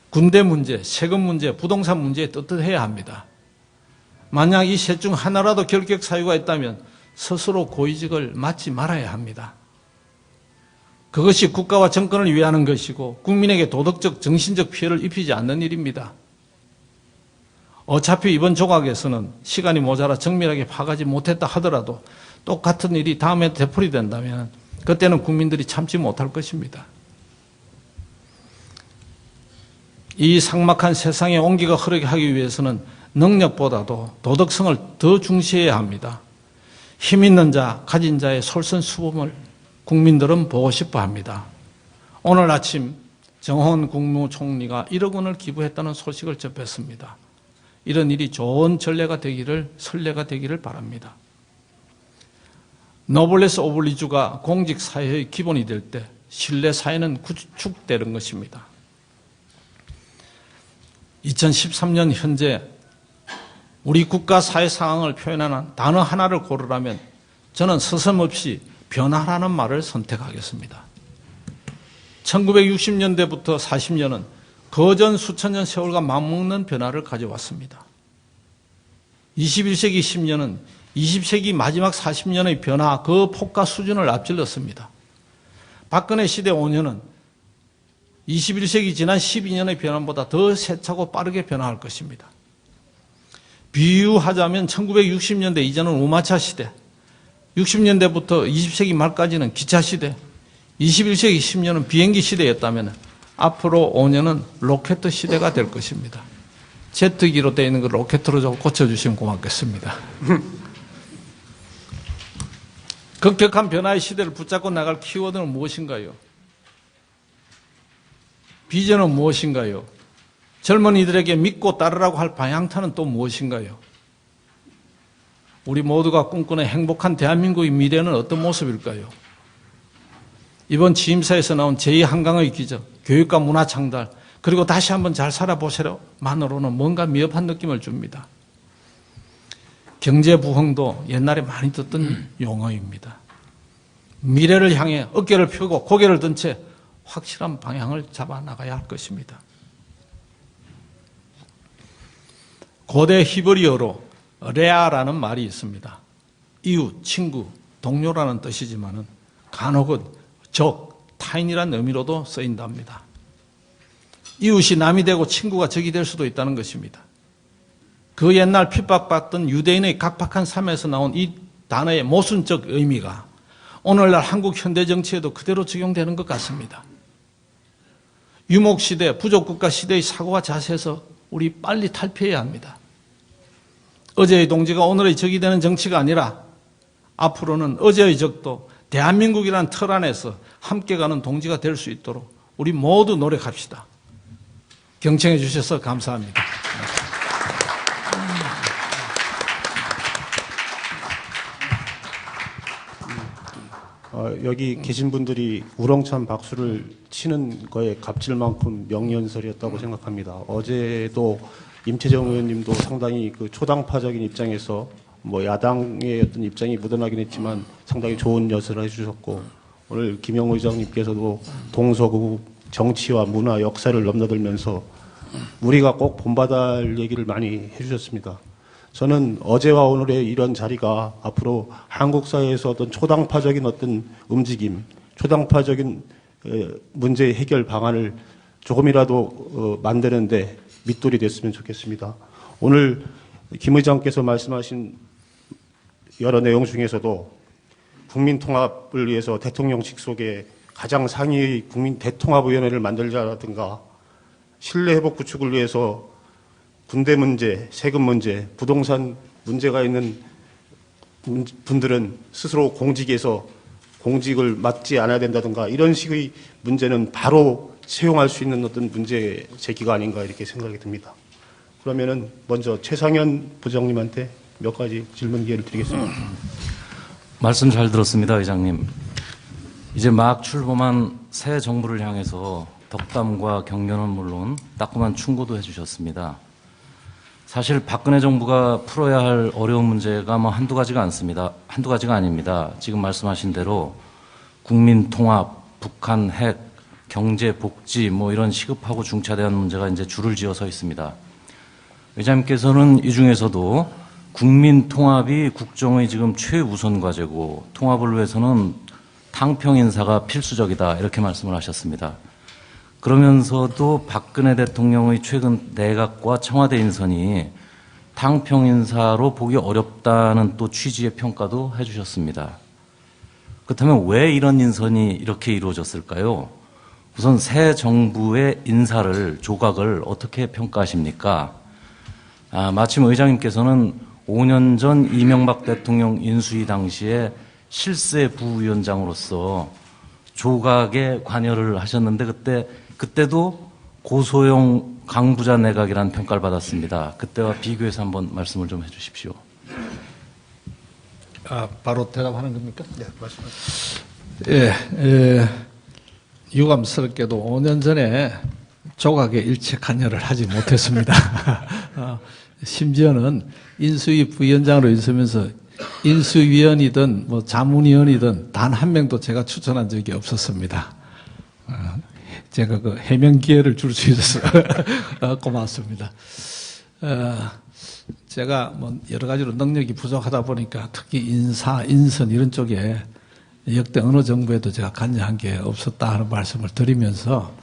군대 문제, 세금 문제, 부동산 문제에 떳떳해야 합니다. 만약 이 셋 중 하나라도 결격 사유가 있다면 스스로 고위직을 맡지 말아야 합니다. 그것이 국가와 정권을 위하는 것이고 국민에게 도덕적, 정신적 피해를 입히지 않는 일입니다. 어차피 이번 조각에서는 시간이 모자라 정밀하게 파악하지 못했다 하더라도 똑같은 일이 다음에 되풀이된다면 그때는 국민들이 참지 못할 것입니다. 이 삭막한 세상에 온기가 흐르게 하기 위해서는 능력보다도 도덕성을 더 중시해야 합니다. 힘 있는 자, 가진 자의 솔선수범을 국민들은 보고 싶어 합니다. 오늘 아침 정홍원 국무총리가 1억 원을 기부했다는 소식을 접했습니다. 이런 일이 좋은 전례가 되기를, 선례가 되기를 바랍니다. 노블레스 오블리주가 공직사회의 기본이 될 때 신뢰사회는 구축되는 것입니다. 2013년 현재 우리 국가 사회 상황을 표현하는 단어 하나를 고르라면 저는 서슴없이 변화라는 말을 선택하겠습니다. 1960년대부터 40년은 거전 수천 년 세월과 맞먹는 변화를 가져왔습니다. 21세기 10년은 20세기 마지막 40년의 변화 그 폭과 수준을 앞질렀습니다. 박근혜 시대 5년은 21세기 지난 12년의 변화보다 더 세차고 빠르게 변화할 것입니다. 비유하자면 1960년대 이전은 우마차 시대, 60년대부터 20세기 말까지는 기차 시대, 21세기 10년은 비행기 시대였다면 앞으로 5년은 로켓 시대가 될 것입니다. 제트기로 되어 있는 걸 로켓으로 좀 고쳐주시면 고맙겠습니다. 급격한 변화의 시대를 붙잡고 나갈 키워드는 무엇인가요? 비전은 무엇인가요? 젊은이들에게 믿고 따르라고 할 방향타는 또 무엇인가요? 우리 모두가 꿈꾸는 행복한 대한민국의 미래는 어떤 모습일까요? 이번 취임사에서 나온 제2한강의 기적, 교육과 문화 창달, 그리고 다시 한번 잘 살아보세요만으로는 뭔가 미흡한 느낌을 줍니다. 경제 부흥도 옛날에 많이 듣던 용어입니다. 미래를 향해 어깨를 펴고 고개를 든 채 확실한 방향을 잡아 나가야 할 것입니다. 고대 히브리어로 레아라는 말이 있습니다. 이웃, 친구, 동료라는 뜻이지만은 간혹은 적, 타인이라는 의미로도 쓰인답니다. 이웃이 남이 되고 친구가 적이 될 수도 있다는 것입니다. 그 옛날 핍박받던 유대인의 각박한 삶에서 나온 이 단어의 모순적 의미가 오늘날 한국 현대 정치에도 그대로 적용되는 것 같습니다. 유목시대, 부족국가 시대의 사고와 자세에서 우리 빨리 탈피해야 합니다. 어제의 동지가 오늘의 적이 되는 정치가 아니라 앞으로는 어제의 적도 대한민국이라는 틀 안에서 함께 가는 동지가 될 수 있도록 우리 모두 노력합시다. 경청해 주셔서 감사합니다. 여기 계신 분들이 우렁찬 박수를 치는 거에 값질 만큼 명연설이었다고 생각합니다. 어제도 임채정 의원님도 상당히 그 초당파적인 입장에서 뭐 야당의 어떤 입장이 묻어나긴 했지만 상당히 좋은 연설을 해주셨고, 오늘 김영호 의장님께서도 동서고국 정치와 문화, 역사를 넘나들면서 우리가 꼭 본받아야 할 얘기를 많이 해주셨습니다. 저는 어제와 오늘의 이런 자리가 앞으로 한국 사회에서 어떤 초당파적인 어떤 움직임, 초당파적인 문제 해결 방안을 조금이라도 만드는데 밑돌이 됐으면 좋겠습니다. 오늘 김 의장께서 말씀하신 여러 내용 중에서도 국민 통합을 위해서 대통령직 속에 가장 상위의 국민 대통합위원회를 만들자라든가, 신뢰 회복 구축을 위해서 군대 문제, 세금 문제, 부동산 문제가 있는 분들은 스스로 공직에서 공직을 맡지 않아야 된다든가, 이런 식의 문제는 바로 채용할 수 있는 어떤 문제 제기가 아닌가 이렇게 생각이 듭니다. 그러면은 먼저 최상현 부장님한테 몇 가지 질문 기회를 드리겠습니다. 말씀 잘 들었습니다, 의장님. 이제 막 출범한 새 정부를 향해서 덕담과 격려는 물론 따끔한 충고도 해주셨습니다. 사실 박근혜 정부가 풀어야 할 어려운 문제가 뭐 한두 가지가 아닙니다. 지금 말씀하신 대로 국민 통합, 북한 핵, 경제 복지 뭐 이런 시급하고 중차대한 문제가 이제 줄을 지어 서 있습니다. 의장님께서는 이 중에서도 국민 통합이 국정의 지금 최우선 과제고 통합을 위해서는 탕평 인사가 필수적이다 이렇게 말씀을 하셨습니다. 그러면서도 박근혜 대통령의 최근 내각과 청와대 인선이 탕평 인사로 보기 어렵다는 또 취지의 평가도 해주셨습니다. 그렇다면 왜 이런 인선이 이렇게 이루어졌을까요? 우선 새 정부의 인사를, 조각을 어떻게 평가하십니까? 마침 의장님께서는 5년 전 이명박 대통령 인수위 당시에 실세 부위원장으로서 조각에 관여를 하셨는데 그때도 고소영 강부자 내각이라는 평가를 받았습니다. 그때와 비교해서 한번 말씀을 좀 해주십시오. 바로 대답하는 겁니까? 네, 말씀하십시오. 유감스럽게도 5년 전에 조각에 일체 관여를 하지 못했습니다. 심지어는 인수위 부위원장으로 있으면서 인수위원이든 뭐 자문위원이든 단 한 명도 제가 추천한 적이 없었습니다. 제가 그 해명 기회를 줄 수 있어서 고맙습니다. 제가 뭐 여러 가지로 능력이 부족하다 보니까 특히 인사, 인선 이런 쪽에 역대 어느 정부에도 제가 관여한 게 없었다 하는 말씀을 드리면서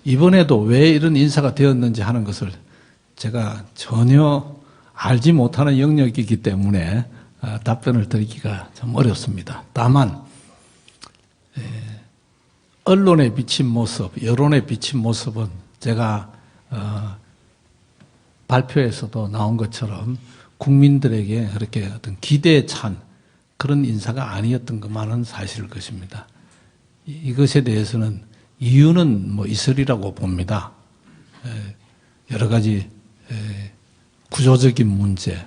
이번에도 왜 이런 인사가 되었는지 하는 것을 제가 전혀 알지 못하는 영역이기 때문에 답변을 드리기가 좀 어렵습니다. 다만 언론에 비친 모습, 여론에 비친 모습은 제가 발표에서도 나온 것처럼 국민들에게 그렇게 어떤 기대에 찬 그런 인사가 아니었던 것만은 사실일 것입니다. 이것에 대해서는 이유는 뭐 있으리라고 봅니다. 여러 가지 구조적인 문제,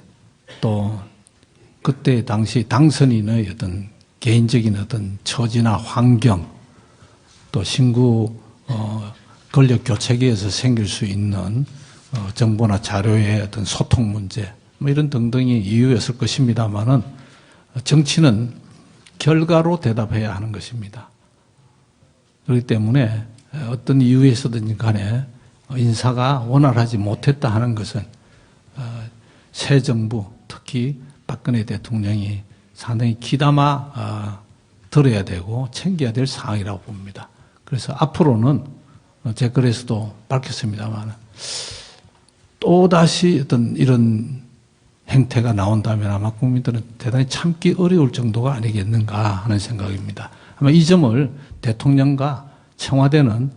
또 그때 당시 당선인의 어떤 개인적인 어떤 처지나 환경, 또 신구 권력 교체기에서 생길 수 있는 정보나 자료의 어떤 소통 문제, 뭐 이런 등등이 이유였을 것입니다만은 정치는 결과로 대답해야 하는 것입니다. 그렇기 때문에 어떤 이유에서든지 간에 인사가 원활하지 못했다 하는 것은 새 정부, 특히 박근혜 대통령이 상당히 귀담아 들어야 되고 챙겨야 될 사항이라고 봅니다. 그래서 앞으로는 제 글에서도 밝혔습니다만 또다시 어떤 이런 행태가 나온다면 아마 국민들은 대단히 참기 어려울 정도가 아니겠는가 하는 생각입니다. 아마 이 점을 대통령과 청와대는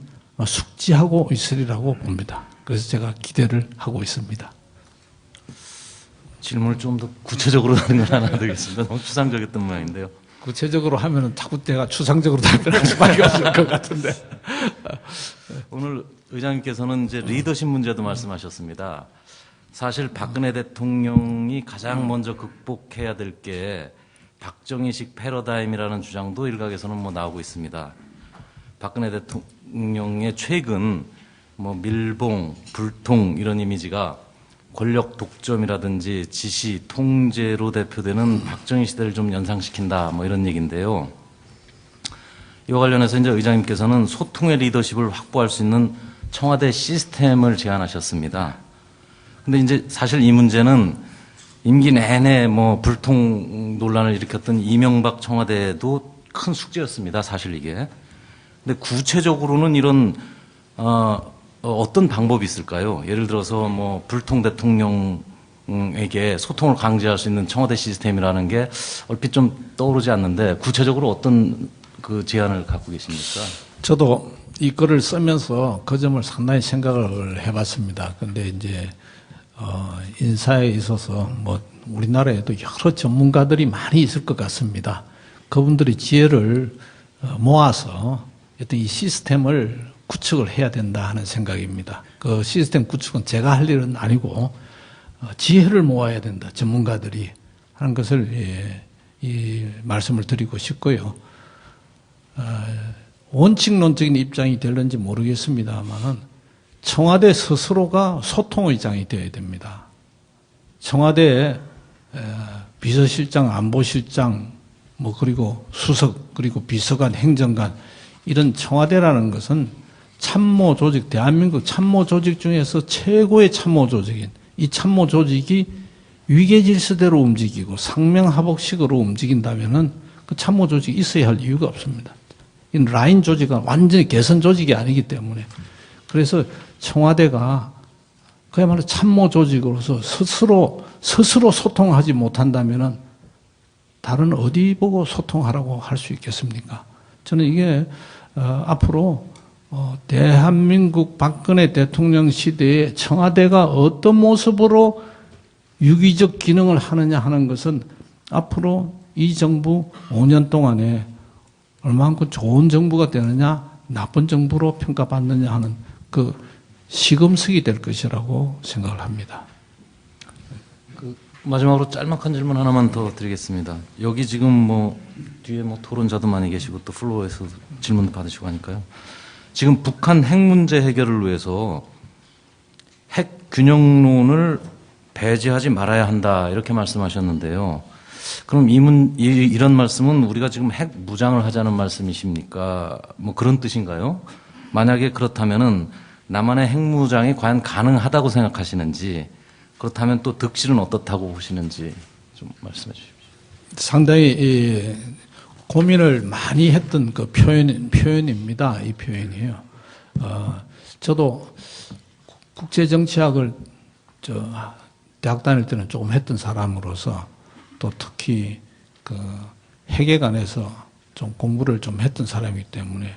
숙지하고 있으리라고 봅니다. 그래서 제가 기대를 하고 있습니다. 질문을 좀 더 구체적으로 하는 건 하나 드리겠습니다. 너무 추상적이었던 모양인데요. 구체적으로 하면은 자꾸 내가 추상적으로 답변할 수밖에 없을 것 같은데. 오늘 의장님께서는 이제 리더십 문제도 말씀하셨습니다. 사실 박근혜 대통령이 가장 먼저 극복해야 될 게 박정희식 패러다임이라는 주장도 일각에서는 뭐 나오고 있습니다. 박근혜 대통령의 최근 뭐 밀봉, 불통 이런 이미지가 권력 독점이라든지 지시, 통제로 대표되는 박정희 시대를 좀 연상시킨다 뭐 이런 얘기인데요. 이와 관련해서 이제 의장님께서는 소통의 리더십을 확보할 수 있는 청와대 시스템을 제안하셨습니다. 근데 이제 사실 이 문제는 임기 내내 뭐 불통 논란을 일으켰던 이명박 청와대도 큰 숙제였습니다. 사실 이게. 근데 구체적으로는 이런 어떤 방법이 있을까요? 예를 들어서 뭐 불통 대통령에게 소통을 강제할 수 있는 청와대 시스템이라는 게 얼핏 좀 떠오르지 않는데 구체적으로 어떤 그 제안을 갖고 계십니까? 저도 이 글을 쓰면서 그 점을 상당히 생각을 해봤습니다. 근데 이제 인사에 있어서 뭐 우리나라에도 여러 전문가들이 많이 있을 것 같습니다. 그분들이 지혜를 모아서 어떤 이 시스템을 구축을 해야 된다 하는 생각입니다. 그 시스템 구축은 제가 할 일은 아니고 지혜를 모아야 된다. 전문가들이 하는 것을 이 말씀을 드리고 싶고요. 원칙론적인 입장이 될는지 모르겠습니다만은 청와대 스스로가 소통의 장이 되어야 됩니다. 청와대 비서실장, 안보실장, 뭐 그리고 수석, 그리고 비서관, 행정관 이런 청와대라는 것은 참모 조직, 대한민국 참모 조직 중에서 최고의 참모 조직인 이 참모 조직이 위계 질서대로 움직이고 상명하복식으로 움직인다면은 그 참모 조직이 있어야 할 이유가 없습니다. 이 라인 조직은 완전히 개선 조직이 아니기 때문에 그래서 청와대가 그야말로 참모 조직으로서 스스로 소통하지 못한다면은 다른 어디 보고 소통하라고 할 수 있겠습니까? 저는 이게 앞으로 대한민국 박근혜 대통령 시대에 청와대가 어떤 모습으로 유기적 기능을 하느냐 하는 것은 앞으로 이 정부 5년 동안에 얼마만큼 좋은 정부가 되느냐 나쁜 정부로 평가받느냐 하는 그 시금석이 될 것이라고 생각을 합니다. 마지막으로 짤막한 질문 하나만 더 드리겠습니다. 여기 지금 뭐 뒤에 뭐 토론자도 많이 계시고 또 플로어에서 질문도 받으시고 하니까요. 지금 북한 핵 문제 해결을 위해서 핵 균형론을 배제하지 말아야 한다 이렇게 말씀하셨는데요. 그럼 이런 말씀은 우리가 지금 핵 무장을 하자는 말씀이십니까? 뭐 그런 뜻인가요? 만약에 그렇다면은 남한의 핵 무장이 과연 가능하다고 생각하시는지 그렇다면 또 득실은 어떻다고 보시는지 좀 말씀해 주십시오. 상당히 고민을 많이 했던 그 표현입니다. 이 표현이에요. 저도 국제정치학을 대학 다닐 때는 조금 했던 사람으로서 또 특히 그 핵에 관해서 좀 공부를 좀 했던 사람이기 때문에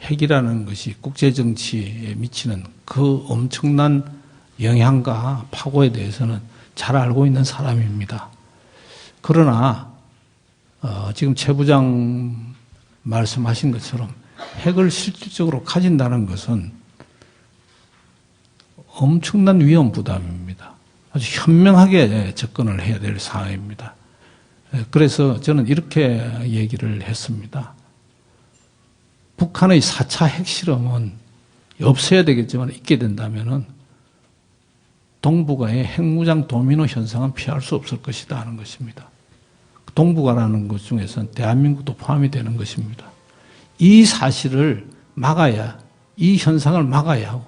핵이라는 것이 국제정치에 미치는 그 엄청난 영향과 파고에 대해서는 잘 알고 있는 사람입니다. 그러나 지금 최 부장 말씀하신 것처럼 핵을 실질적으로 가진다는 것은 엄청난 위험 부담입니다. 아주 현명하게 접근을 해야 될 사항입니다. 그래서 저는 이렇게 얘기를 했습니다. 북한의 4차 핵실험은 없어야 되겠지만 있게 된다면은 동북아의 핵무장 도미노 현상은 피할 수 없을 것이다 하는 것입니다. 동북아라는 것 중에서는 대한민국도 포함이 되는 것입니다. 이 사실을 막아야, 이 현상을 막아야 하고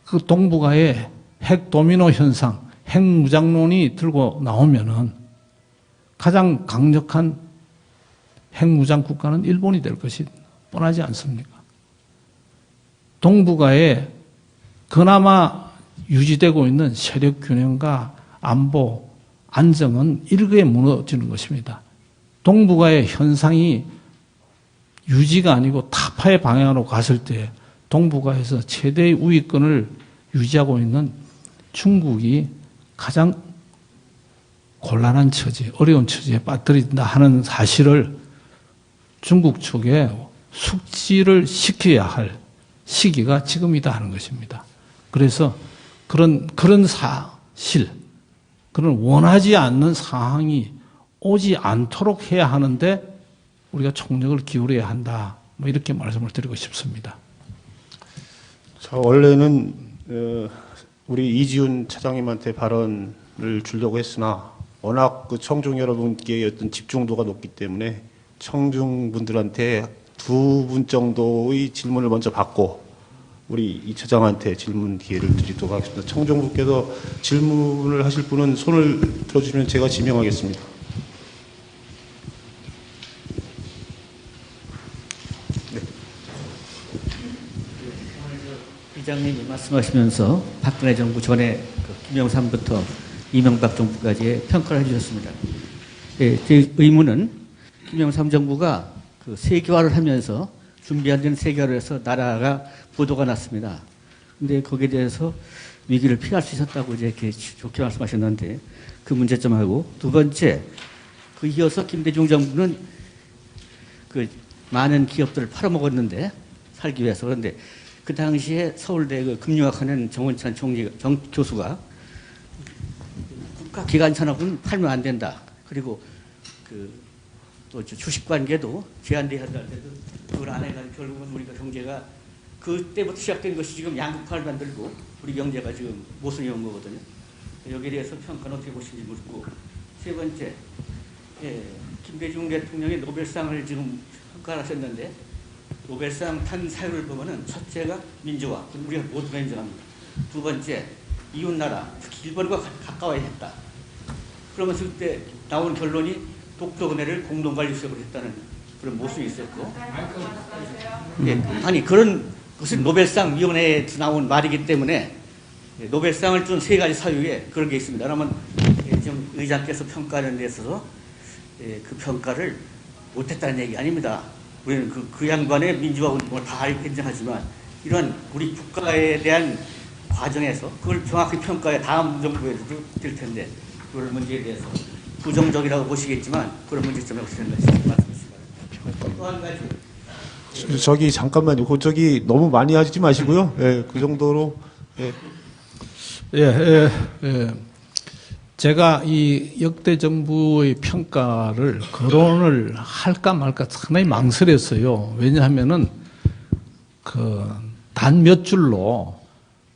그 동북아의 핵 도미노 현상, 핵무장론이 들고 나오면은 가장 강력한 핵무장 국가는 일본이 될 것이 뻔하지 않습니까? 동북아에 그나마 유지되고 있는 세력 균형과 안보, 안정은 일거에 무너지는 것입니다. 동북아의 현상이 유지가 아니고 타파의 방향으로 갔을 때 동북아에서 최대의 우위권을 유지하고 있는 중국이 가장 곤란한 처지, 어려운 처지에 빠뜨린다 하는 사실을 중국 측에 숙지를 시켜야 할 시기가 지금이다 하는 것입니다. 그래서 그런 사실, 그런 원하지 않는 상황이 오지 않도록 해야 하는데 우리가 총력을 기울여야 한다. 뭐 이렇게 말씀을 드리고 싶습니다. 자, 원래는 우리 이지훈 차장님한테 발언을 주려고 했으나 워낙 그 청중 여러분께 어떤 집중도가 높기 때문에 청중 분들한테 2분 정도의 질문을 먼저 받고 우리 이 차장한테 질문 기회를 드리도록 하겠습니다. 청중분께서 질문을 하실 분은 손을 들어주시면 제가 지명하겠습니다. 의장님이 말씀하시면서 박근혜 정부 전에 김영삼부터 이명박 정부까지의 평가를 해주셨습니다. 예, 제 의문은 김영삼 정부가 그 세계화를 하면서 준비 안 된 세계화를 해서 나라가 부도가 났습니다. 근데 거기에 대해서 위기를 피할 수 있었다고 이제 이렇게 좋게 말씀하셨는데 그 문제점하고 두 번째 그 이어서 김대중 정부는 그 많은 기업들을 팔아먹었는데 살기 위해서 그런데 그 당시에 서울대 그 금융학하는 정원찬 교수가 국가 기관산업은 팔면 안 된다. 그리고 또 주식 관계도 제한돼야 한다 할 때도 그걸 안 해가지고 결국은 우리가 경제가 그때부터 시작된 것이 지금 양극화를 만들고 우리 경제가 지금 모순이 온 거거든요. 여기에 대해서 평가는 어떻게 보시는지 묻고 세 번째, 김대중 대통령이 노벨상을 지금 평가하셨는데 노벨상 탄 사유를 보면은 첫째가 민주화, 우리가 모두가 인정합니다. 두 번째, 이웃나라, 특히 일본과 가까워야 했다. 그러면서 그때 나온 결론이 독도 은혜를 공동관리수역으로 했다는 그런 모순이 있었고, 아니 그런 것은 노벨상 위원회에서 나온 말이기 때문에 노벨상을 준 세 가지 사유에 그런 게 있습니다. 그러면 지금 의장께서 평가하는 데 있어서 그 평가를 못했다는 얘기 아닙니다. 우리는 그 양반의 민주화 운동을 다 인정하지만 이런 우리 국가에 대한 과정에서 그걸 정확히 평가해 다음 정부에도 될 텐데 그런 문제에 대해서 부정적이라고 보시겠지만 그런 문제점이 어떻게 생각하시는지 말씀해 주시기 바랍니다. 또 한 가지. 저기 잠깐만요. 저기 너무 많이 하지 마시고요. 예, 그 정도로. 예. 제가 이 역대 정부의 평가를 거론을 할까 말까 상당히 망설였어요. 왜냐하면은 단 몇 줄로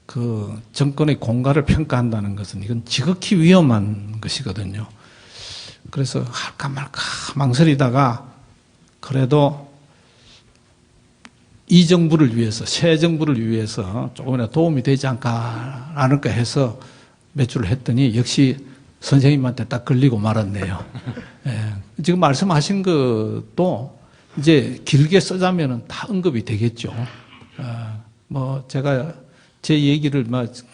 그 정권의 공갈을 평가한다는 것은 이건 지극히 위험한 것이거든요. 그래서 할까 말까 망설이다가 그래도 이 정부를 위해서, 새 정부를 위해서 조금이라도 도움이 되지 않을까 해서 몇 줄을 했더니 역시 선생님한테 딱 걸리고 말았네요. 예, 지금 말씀하신 것도 이제 길게 쓰자면은 다 언급이 되겠죠. 뭐 제가 제 얘기를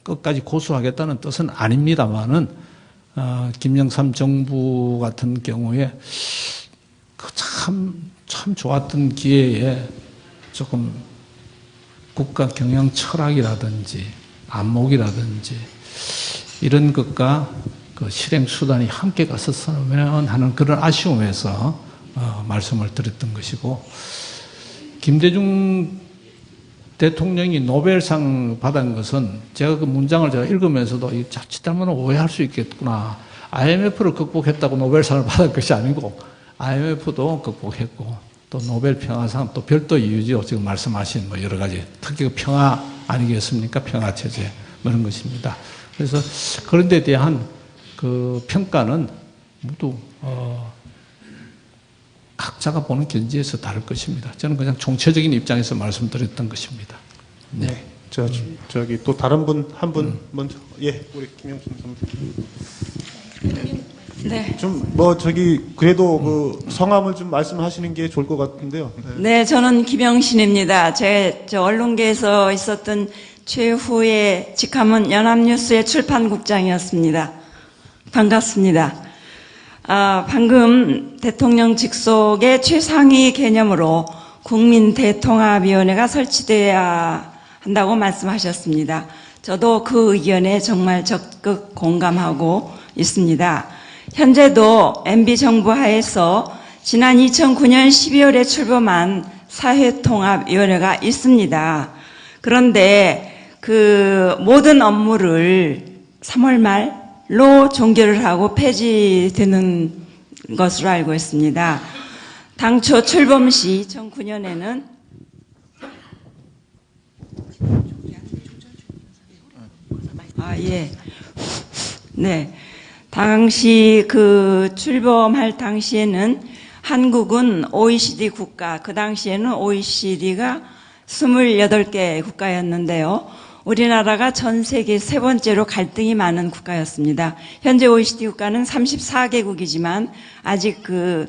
끝까지 고수하겠다는 뜻은 아닙니다만은 김영삼 정부 같은 경우에 그 참 좋았던 기회에 조금 국가 경영 철학이라든지 안목이라든지 이런 것과 그 실행 수단이 함께 갔었으면 하는 그런 아쉬움에서 말씀을 드렸던 것이고, 김대중 대통령이 노벨상 받은 것은 제가 그 문장을 제가 읽으면서도 이 자칫하면 오해할 수 있겠구나. IMF를 극복했다고 노벨상을 받은 것이 아니고 IMF도 극복했고 또 노벨 평화상 또 별도 이유죠. 지금 말씀하신 뭐 여러 가지 특히 그 평화 아니겠습니까? 평화 체제 뭐 이런 것입니다. 그래서 그런 데 대한 그 평가는 모두 각자가 보는 견지에서 다를 것입니다. 저는 그냥 총체적인 입장에서 말씀드렸던 것입니다. 네. 저기 또 다른 분 한 분 먼저. 예, 우리 김영순 선생님. 네. 좀 뭐 저기 그래도 그 성함을 좀 말씀하시는 게 좋을 것 같은데요. 네, 저는 김영신입니다. 저 언론계에서 있었던 최후의 직함은 연합뉴스의 출판국장이었습니다. 반갑습니다. 방금 대통령 직속의 최상위 개념으로 국민대통합위원회가 설치돼야 한다고 말씀하셨습니다. 저도 그 의견에 정말 적극 공감하고 있습니다. 현재도 MB정부 하에서 지난 2009년 12월에 출범한 사회통합위원회가 있습니다. 그런데 그 모든 업무를 3월 말로 종결을 하고 폐지되는 것으로 알고 있습니다. 당초 출범 시 2009년에는 네. 당시 그 출범할 당시에는 한국은 OECD 국가, 그 당시에는 OECD가 28개 국가였는데요. 우리나라가 전 세계 세 번째로 갈등이 많은 국가였습니다. 현재 OECD 국가는 34개국이지만 아직 그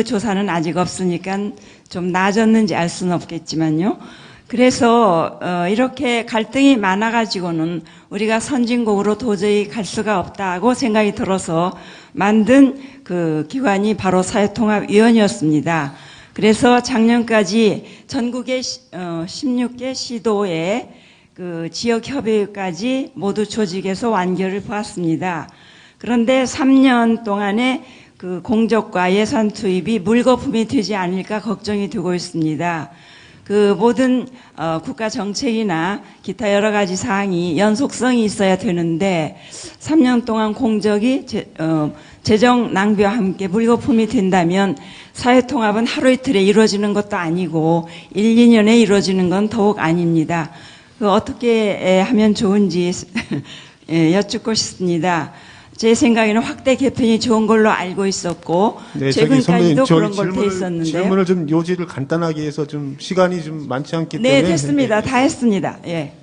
조사는 아직 없으니까 좀 나아졌는지 알 수는 없겠지만요. 그래서 이렇게 갈등이 많아가지고는 우리가 선진국으로 도저히 갈 수가 없다고 생각이 들어서 만든 그 기관이 바로 사회통합위원회였습니다. 그래서 작년까지 전국의 16개 시도에 그 지역협의회까지 모두 조직해서 완결을 보았습니다. 그런데 3년 동안에 그 공적과 예산 투입이 물거품이 되지 않을까 걱정이 되고 있습니다. 그 모든 국가 정책이나 기타 여러 가지 사항이 연속성이 있어야 되는데 3년 동안 공적이 재정 낭비와 함께 물거품이 된다면 사회통합은 하루 이틀에 이루어지는 것도 아니고 1, 2년에 이루어지는 건 더욱 아닙니다. 어떻게 하면 좋은지 여쭙고 싶습니다. 제 생각에는 확대 개편이 좋은 걸로 알고 있었고 네, 최근까지도 그런 걸로 돼 있었는데요. 질문을 좀 요지를 간단하게 해서 좀 시간이 좀 많지 않기 때문에. 네, 됐습니다. 다 했습니다. 예.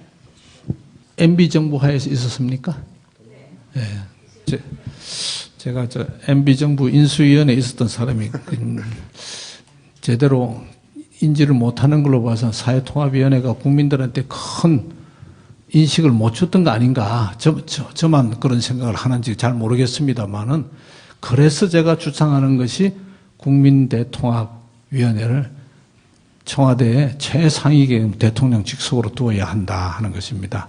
MB 정부 하에서 있었습니까? 예. 제가 MB 정부 인수위원회에 있었던 사람이 제대로 인지를 못하는 걸로 봐서 사회통합위원회가 국민들한테 큰 인식을 못 줬던 거 아닌가. 저만 그런 생각을 하는지 잘 모르겠습니다만은 그래서 제가 주장하는 것이 국민대통합위원회를 청와대의 최상위 계급 대통령 직속으로 두어야 한다 하는 것입니다.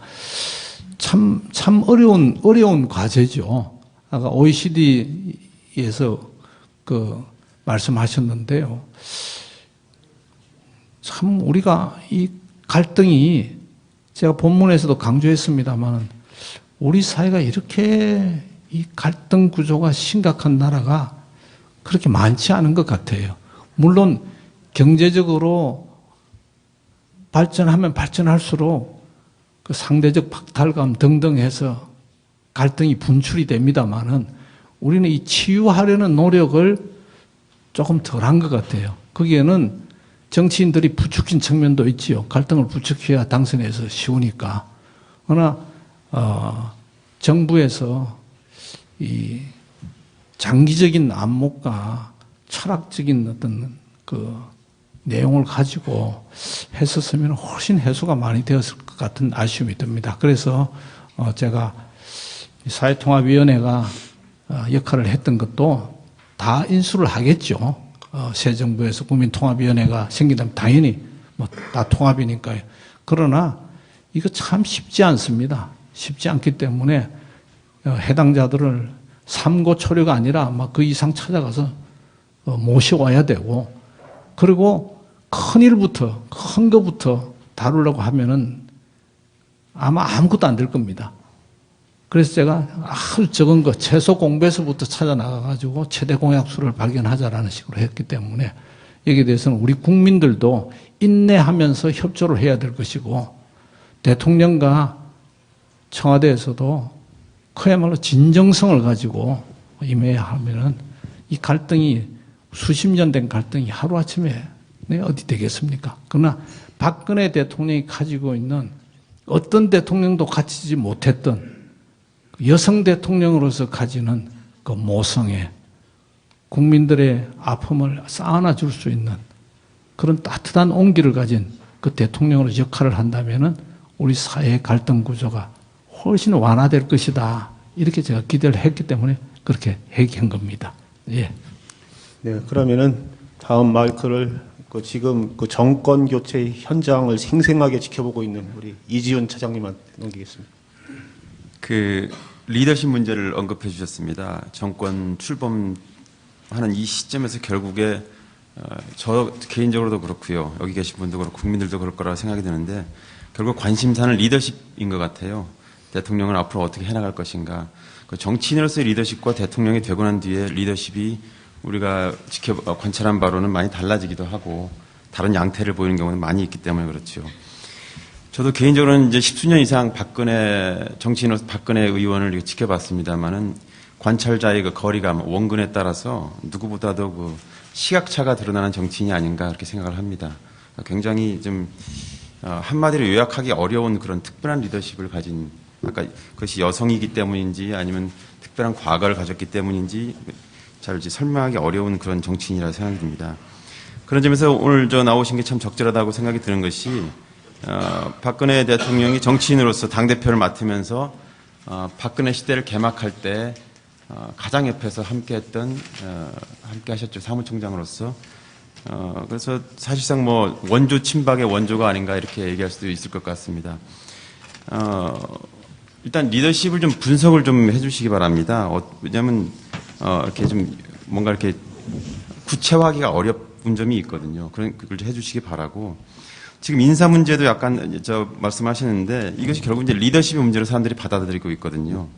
참 어려운 과제죠. 아까 OECD에서 말씀하셨는데요. 참 우리가 이 갈등이 제가 본문에서도 강조했습니다만 우리 사회가 이렇게 이 갈등 구조가 심각한 나라가 그렇게 많지 않은 것 같아요. 물론 경제적으로 발전하면 발전할수록 그 상대적 박탈감 등등 해서 갈등이 분출이 됩니다만은 우리는 이 치유하려는 노력을 조금 덜한 것 같아요. 거기에는 정치인들이 부추긴 측면도 있지요. 갈등을 부추겨야 당선해서 쉬우니까. 그러나 정부에서 이 장기적인 안목과 철학적인 어떤 그 내용을 가지고 했었으면 훨씬 해소가 많이 되었을 것 같은 아쉬움이 듭니다. 그래서 제가 사회통합위원회가 역할을 했던 것도 다 인수를 하겠죠. 새 정부에서 국민통합위원회가 생긴다면 당연히 뭐 다 통합이니까요. 그러나 이거 참 쉽지 않습니다. 쉽지 않기 때문에 해당자들을 삼고초려가 아니라 막 그 이상 찾아가서 모셔와야 되고, 그리고 큰 거부터 다루려고 하면은 아마 아무것도 안 될 겁니다. 그래서 제가 아주 적은 거, 최소 공배수부터 찾아 나가가지고 최대 공약수를 발견하자라는 식으로 했기 때문에 여기에 대해서는 우리 국민들도 인내하면서 협조를 해야 될 것이고, 대통령과 청와대에서도 그야말로 진정성을 가지고 임해야 하면은 이 갈등이 수십 년 된 갈등이 하루아침에 어디 되겠습니까? 그러나 박근혜 대통령이 가지고 있는 어떤 대통령도 갖추지 못했던 여성 대통령으로서 가지는 그 모성애, 국민들의 아픔을 쌓아놔 줄 수 있는 그런 따뜻한 온기를 가진 그 대통령으로 역할을 한다면은 우리 사회의 갈등 구조가 훨씬 완화될 것이다. 이렇게 제가 기대를 했기 때문에 그렇게 얘기한 겁니다. 예. 네, 그러면은 다음 마이크를 지금 그 정권 교체 현장을 생생하게 지켜보고 있는 우리 이지훈 차장님한테 넘기겠습니다. 그 리더십 문제를 언급해 주셨습니다. 정권 출범하는 이 시점에서 결국에 저 개인적으로도 그렇고요. 여기 계신 분도 그렇고 국민들도 그럴 거라고 생각이 드는데 결국 관심사는 리더십인 것 같아요. 대통령을 앞으로 어떻게 해나갈 것인가. 그 정치인으로서의 리더십과 대통령이 되고 난 뒤에 리더십이 우리가 관찰한 바로는 많이 달라지기도 하고 다른 양태를 보이는 경우는 많이 있기 때문에 그렇죠. 저도 개인적으로는 이제 10수년 이상 정치인으로서 박근혜 의원을 지켜봤습니다만은 관찰자의 그 거리감, 원근에 따라서 누구보다도 그 시각차가 드러나는 정치인이 아닌가 그렇게 생각을 합니다. 굉장히 좀 한마디로 요약하기 어려운 그런 특별한 리더십을 가진 아까 그것이 여성이기 때문인지 아니면 특별한 과거를 가졌기 때문인지 잘 설명하기 어려운 그런 정치인이라고 생각이 듭니다. 그런 점에서 오늘 나오신 게 참 적절하다고 생각이 드는 것이 박근혜 대통령이 정치인으로서 당대표를 맡으면서 박근혜 시대를 개막할 때 가장 옆에서 함께 하셨죠. 사무총장으로서. 그래서 사실상 뭐 원조 친박의 원조가 아닌가 이렇게 얘기할 수도 있을 것 같습니다. 일단 리더십을 좀 분석을 좀 해주시기 바랍니다. 왜냐하면 이렇게 좀 뭔가 이렇게 구체화하기가 어려운 점이 있거든요. 그걸 좀 해주시기 바라고. 지금 인사 문제도 약간 말씀하시는데 이것이 결국 이제 리더십의 문제로 사람들이 받아들이고 있거든요.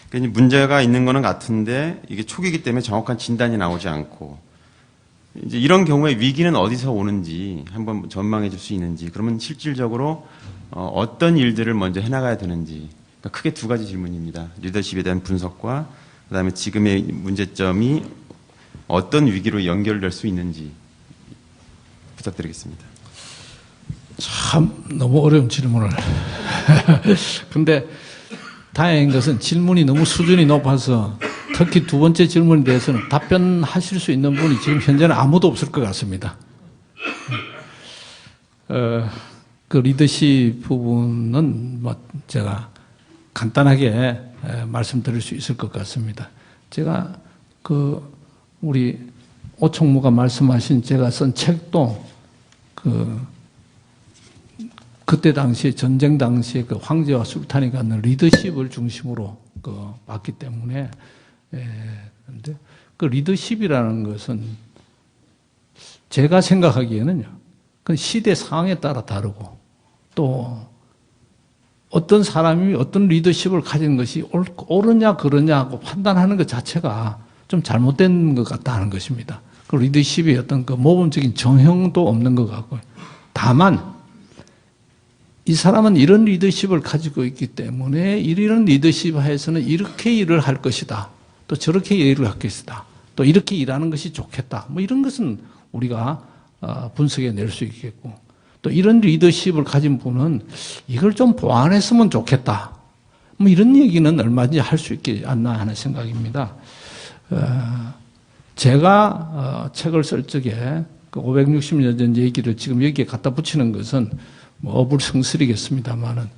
그러니까 문제가 있는 거는 같은데 이게 초기이기 때문에 정확한 진단이 나오지 않고 이제 이런 경우에 위기는 어디서 오는지 한번 전망해 줄 수 있는지 그러면 실질적으로 어떤 일들을 먼저 해나가야 되는지 그러니까 크게 두 가지 질문입니다. 리더십에 대한 분석과 그다음에 지금의 문제점이 어떤 위기로 연결될 수 있는지 부탁드리겠습니다. 참 너무 어려운 질문을. 근데 다행인 것은 질문이 너무 수준이 높아서 특히 두 번째 질문에 대해서는 답변하실 수 있는 분이 지금 현재는 아무도 없을 것 같습니다. 그 리더십 부분은 뭐 제가 간단하게 말씀드릴 수 있을 것 같습니다. 제가 우리 오 총무가 말씀하신 제가 쓴 책도 그때 당시에 전쟁 당시에 그 황제와 술탄이 갖는 리더십을 중심으로 봤기 때문에 근데 그 리더십이라는 것은 제가 생각하기에는요. 그 시대 상황에 따라 다르고 또 어떤 사람이 어떤 리더십을 가진 것이 옳으냐 그러냐 하고 판단하는 것 자체가 좀 잘못된 것 같다는 것입니다. 그 리더십이 어떤 그 모범적인 정형도 없는 것 같고요. 다만 이 사람은 이런 리더십을 가지고 있기 때문에 이런 리더십 하에서는 이렇게 일을 할 것이다. 또 저렇게 일을 할 것이다. 또 이렇게 일하는 것이 좋겠다. 뭐 이런 것은 우리가 분석해 낼 수 있겠고 또 이런 리더십을 가진 분은 이걸 좀 보완했으면 좋겠다. 뭐 이런 얘기는 얼마든지 할 수 있지 않나 하는 생각입니다. 제가 책을 쓸 적에 그 560년 전 얘기를 지금 여기에 갖다 붙이는 것은 뭐 어불성설이겠습니다만은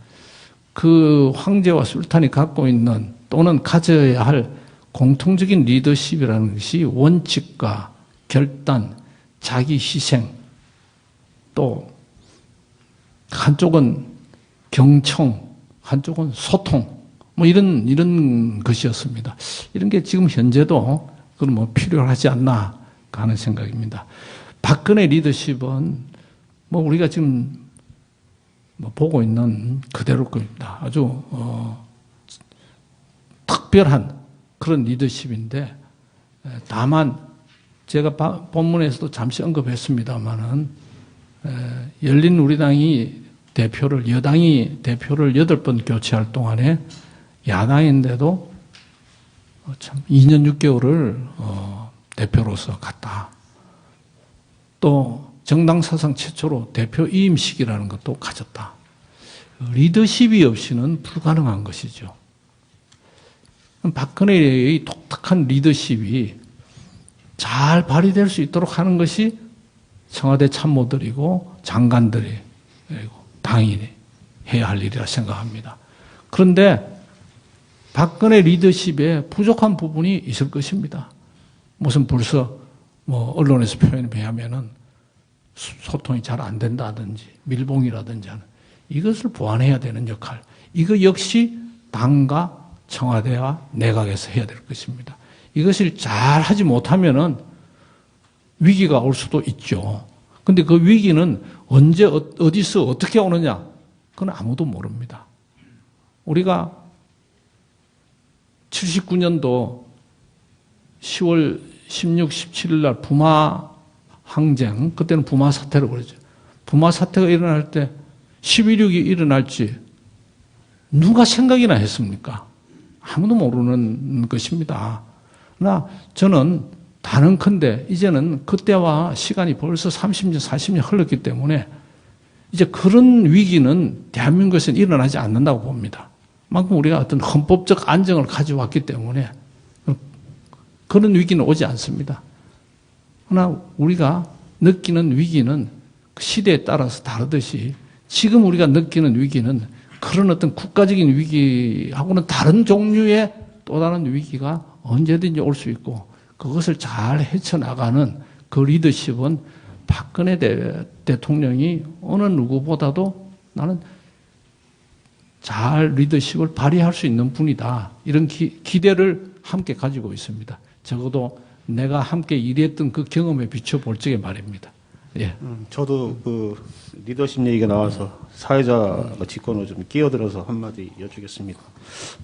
그 황제와 술탄이 갖고 있는 또는 가져야 할 공통적인 리더십이라는 것이 원칙과 결단, 자기 희생, 또 한쪽은 경청, 한쪽은 소통, 뭐 이런 것이었습니다. 이런 게 지금 현재도 그건 뭐 필요하지 않나 하는 생각입니다. 박근혜 리더십은 뭐 우리가 지금 뭐 보고 있는 그대로 겁니다. 아주 특별한 그런 리더십인데 다만 제가 본문에서도 잠시 언급했습니다마는 열린 우리당이 여당이 대표를 8번 교체할 동안에 야당인데도 참 2년 6개월을 대표로서 갔다. 또 정당 사상 최초로 대표 이임식이라는 것도 가졌다. 리더십이 없이는 불가능한 것이죠. 박근혜의 독특한 리더십이 잘 발휘될 수 있도록 하는 것이 청와대 참모들이고 장관들이 그리고 당인이 해야 할 일이라 생각합니다. 그런데 박근혜 리더십에 부족한 부분이 있을 것입니다. 무슨 벌써 뭐 언론에서 표현에 비하면은 소통이 잘 안 된다든지 밀봉이라든지 하는 이것을 보완해야 되는 역할. 이거 역시 당과 청와대와 내각에서 해야 될 것입니다. 이것을 잘 하지 못하면은 위기가 올 수도 있죠. 근데 그 위기는 언제 어디서 어떻게 오느냐? 그건 아무도 모릅니다. 우리가 79년도 10월 16, 17일 날 부마 항쟁, 그때는 부마 사태라고 그러죠. 부마 사태가 일어날 때 11.6이 일어날지 누가 생각이나 했습니까? 아무도 모르는 것입니다. 그러나 저는 단언컨대 이제는 그때와 시간이 벌써 30년, 40년 흘렀기 때문에 이제 그런 위기는 대한민국에서는 일어나지 않는다고 봅니다. 만큼 우리가 어떤 헌법적 안정을 가져왔기 때문에 그런 위기는 오지 않습니다. 그러나 우리가 느끼는 위기는 그 시대에 따라서 다르듯이 지금 우리가 느끼는 위기는 그런 어떤 국가적인 위기하고는 다른 종류의 또 다른 위기가 언제든지 올 수 있고 그것을 잘 헤쳐나가는 그 리더십은 박근혜 대통령이 어느 누구보다도 나는 잘 리더십을 발휘할 수 있는 분이다. 이런 기대를 함께 가지고 있습니다. 적어도 내가 함께 일했던 그 경험에 비춰볼 적에 말입니다. 예. 저도 그 리더십 얘기가 나와서 사회자 직권으로 좀 끼어들어서 한마디 여쭈겠습니다.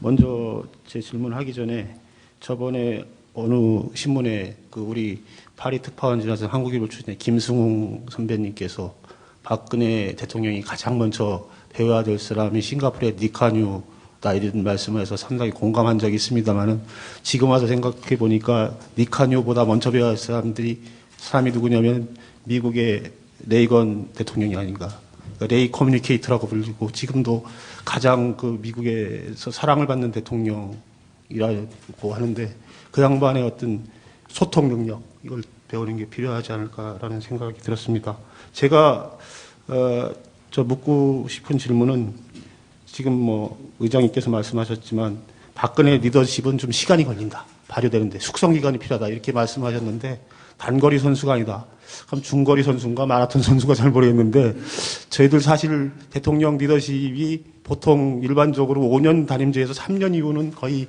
먼저 제 질문하기 전에 저번에 어느 신문에 그 우리 파리 특파원지라서 한국일보 출신의 김승웅 선배님께서 박근혜 대통령이 가장 먼저 배워야 될 사람이 싱가포르의 니카뉴다 이런 말씀을 해서 상당히 공감한 적이 있습니다만은 지금 와서 생각해 보니까 니카뉴보다 먼저 배워야 할 사람이 누구냐면 미국의 레이건 대통령이 아닌가. 그러니까 레이 커뮤니케이터라고 불리고 지금도 가장 그 미국에서 사랑을 받는 대통령이라고 하는데 그 양반의 어떤 소통 능력 이걸 배우는 게 필요하지 않을까라는 생각이 들었습니다. 제가 저 묻고 싶은 질문은 지금 뭐 의장님께서 말씀하셨지만 박근혜 리더십은 좀 시간이 걸린다. 발효되는데 숙성 기간이 필요하다. 이렇게 말씀하셨는데 단거리 선수가 아니다. 그럼 중거리 선수인가 마라톤 선수가 잘 모르겠는데 저희들 사실 대통령 리더십이 보통 일반적으로 5년 단임제에서 3년 이후는 거의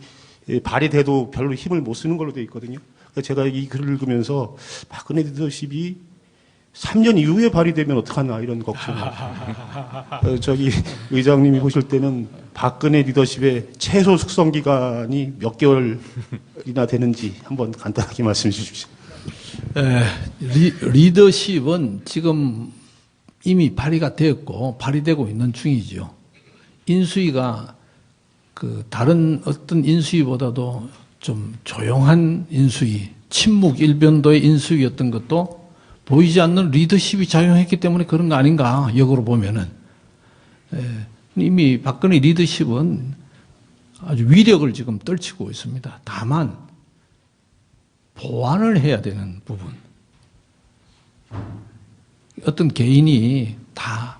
발휘돼도 별로 힘을 못 쓰는 걸로 되어 있거든요. 제가 이 글을 읽으면서 박근혜 리더십이 3년 이후에 발휘되면 어떡하나 이런 걱정을. 저기 의장님이 보실 때는 박근혜 리더십의 최소 숙성 기간이 몇 개월이나 되는지 한번 간단하게 말씀해 주십시오. 리더십은 지금 이미 발휘가 되었고 발휘되고 있는 중이죠. 인수위가 그 다른 어떤 인수위보다도 좀 조용한 인수위, 침묵 일변도의 인수위였던 것도 보이지 않는 리더십이 작용했기 때문에 그런 거 아닌가, 역으로 보면은. 이미 박근혜 리더십은 아주 위력을 지금 떨치고 있습니다. 다만, 보완을 해야 되는 부분. 어떤 개인이 다,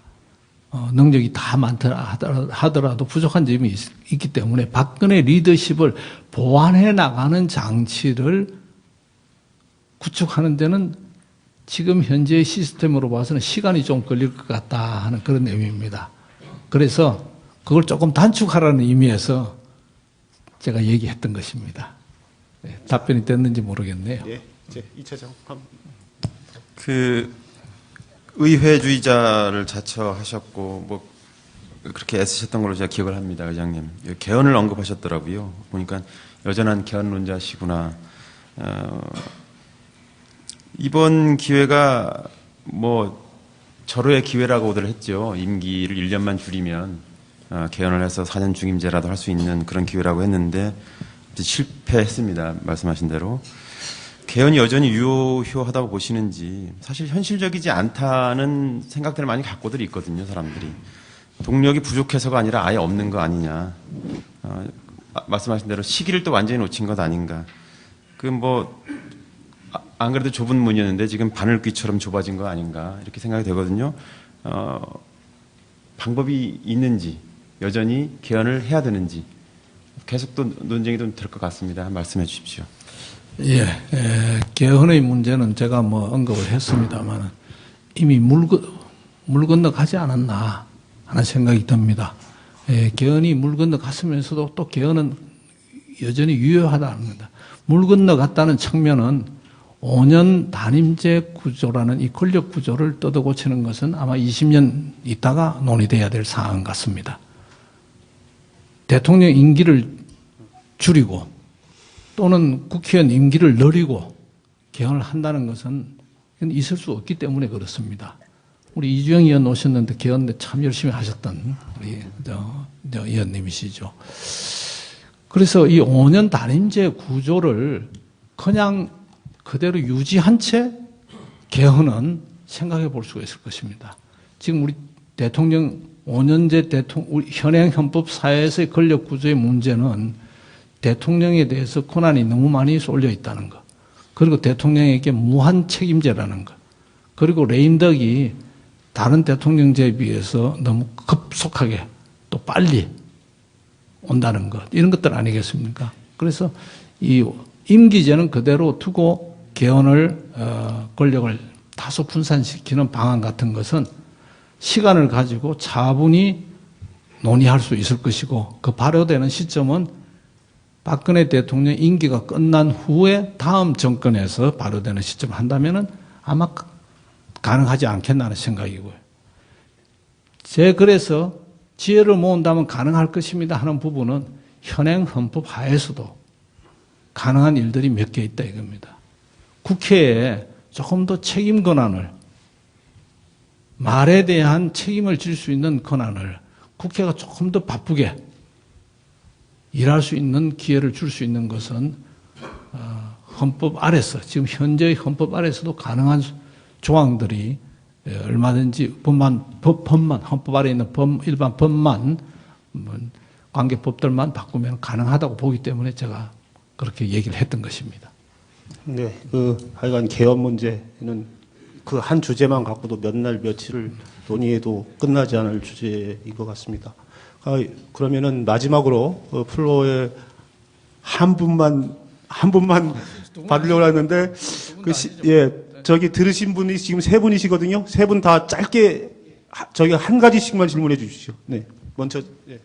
능력이 다 많다 하더라도 부족한 점이 있기 때문에 박근혜 리더십을 보완해 나가는 장치를 구축하는 데는 지금 현재의 시스템으로 봐서는 시간이 좀 걸릴 것 같다 하는 그런 의미입니다. 그래서 그걸 조금 단축하라는 의미에서 제가 얘기했던 것입니다. 네, 답변이 됐는지 모르겠네요. 예, 이제 2차장. 그 의회주의자를 자처하셨고 뭐 그렇게 애쓰셨던 걸로 제가 기억을 합니다, 의장님. 개헌을 언급하셨더라고요. 보니까 여전한 개헌론자시구나. 이번 기회가 뭐 절호의 기회라고들 했죠. 임기를 1년만 줄이면 개헌을 해서 4년 중임제라도 할 수 있는 그런 기회라고 했는데 실패했습니다. 말씀하신 대로. 개헌이 여전히 유효하다고 보시는지 사실 현실적이지 않다는 생각들을 많이 갖고들 있거든요. 사람들이. 동력이 부족해서가 아니라 아예 없는 거 아니냐. 말씀하신 대로 시기를 또 완전히 놓친 것 아닌가. 안 그래도 좁은 문이었는데 지금 바늘귀처럼 좁아진 거 아닌가 이렇게 생각이 되거든요. 방법이 있는지 여전히 개헌을 해야 되는지 계속 또 논쟁이 좀 될 것 같습니다. 말씀해 주십시오. 예, 개헌의 문제는 제가 언급을 했습니다만 이미 물 건너 가지 않았나 하는 생각이 듭니다. 개헌이 물 건너 갔으면서도 또 개헌은 여전히 유효하다는 겁니다. 물 건너 갔다는 측면은 5년 단임제 구조라는 이 권력 구조를 뜯어고치는 것은 아마 20년 있다가 논의돼야 될 사안 같습니다. 대통령 임기를 줄이고 또는 국회의원 임기를 늘리고 개헌을 한다는 것은 있을 수 없기 때문에 그렇습니다. 우리 이주영 의원 오셨는데 개헌 참 열심히 하셨던 우리 의원님이시죠. 그래서 이 5년 단임제 구조를 그냥 그대로 유지한 채 개헌은 생각해 볼 수가 있을 것입니다. 지금 우리 대통령 5년제 우리 현행 헌법 사회에서의 권력 구조의 문제는 대통령에 대해서 권한이 너무 많이 쏠려 있다는 것. 그리고 대통령에게 무한 책임제라는 것. 그리고 레임덕이 다른 대통령제에 비해서 너무 급속하게 또 빨리 온다는 것. 이런 것들 아니겠습니까? 그래서 이 임기제는 그대로 두고 개헌을 권력을 다소 분산시키는 방안 같은 것은 시간을 가지고 차분히 논의할 수 있을 것이고 그 발효되는 시점은 박근혜 대통령 임기가 끝난 후에 다음 정권에서 발효되는 시점을 한다면은 아마 가능하지 않겠나는 생각이고요. 그래서 지혜를 모은다면 가능할 것입니다 하는 부분은 현행 헌법 하에서도 가능한 일들이 몇 개 있다 이겁니다. 국회에 조금 더 책임 권한을 말에 대한 책임을 질 수 있는 권한을 국회가 조금 더 바쁘게 일할 수 있는 기회를 줄 수 있는 것은 헌법 아래서 지금 현재의 헌법 아래서도 가능한 조항들이 얼마든지 법만 헌법 아래 있는 일반 법만 관계 법들만 바꾸면 가능하다고 보기 때문에 제가 그렇게 얘기를 했던 것입니다. 네, 하여간 개헌 문제는 그 한 주제만 갖고도 몇 날 며칠을 논의해도 끝나지 않을 주제인 것 같습니다. 그러면은 마지막으로 플로어에 한 분만 받으려고 했는데 저기 들으신 분이 지금 세 분이시거든요. 세 분 다 짧게 저기 한 가지씩만 질문해 주십시오. 네, 먼저. 예.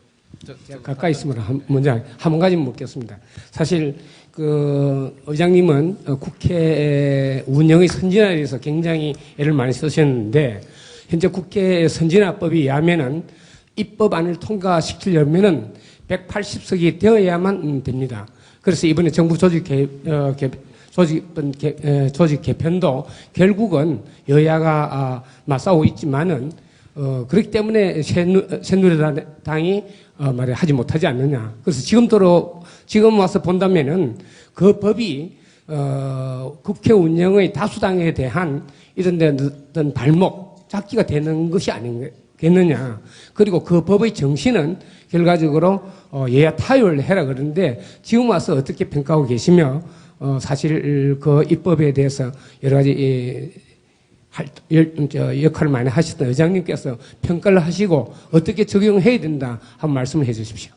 가까이 있으면 먼저 한 가지 묻겠습니다. 사실 의장님은 국회 운영의 선진화에 대해서 굉장히 애를 많이 쓰셨는데 현재 국회 선진화법에 의하면은 입법안을 통과시키려면은 180석이 되어야만 됩니다. 그래서 이번에 정부 조직 개편도 결국은 여야가 맞싸우고 있지만은 그렇기 때문에 새누리당이 하지 못하지 않느냐. 그래서 지금 와서 본다면은 그 법이 국회 운영의 다수당에 대한 이런 데 어떤 발목 잡기가 되는 것이 아니겠느냐. 그리고 그 법의 정신은 결과적으로 여야 타협을 해라 그러는데 지금 와서 어떻게 평가하고 계시며 사실 그 입법에 대해서 여러 가지 역할을 많이 하셨던 의장님께서 평가를 하시고 어떻게 적용해야 된다 한번 말씀을 해 주십시오.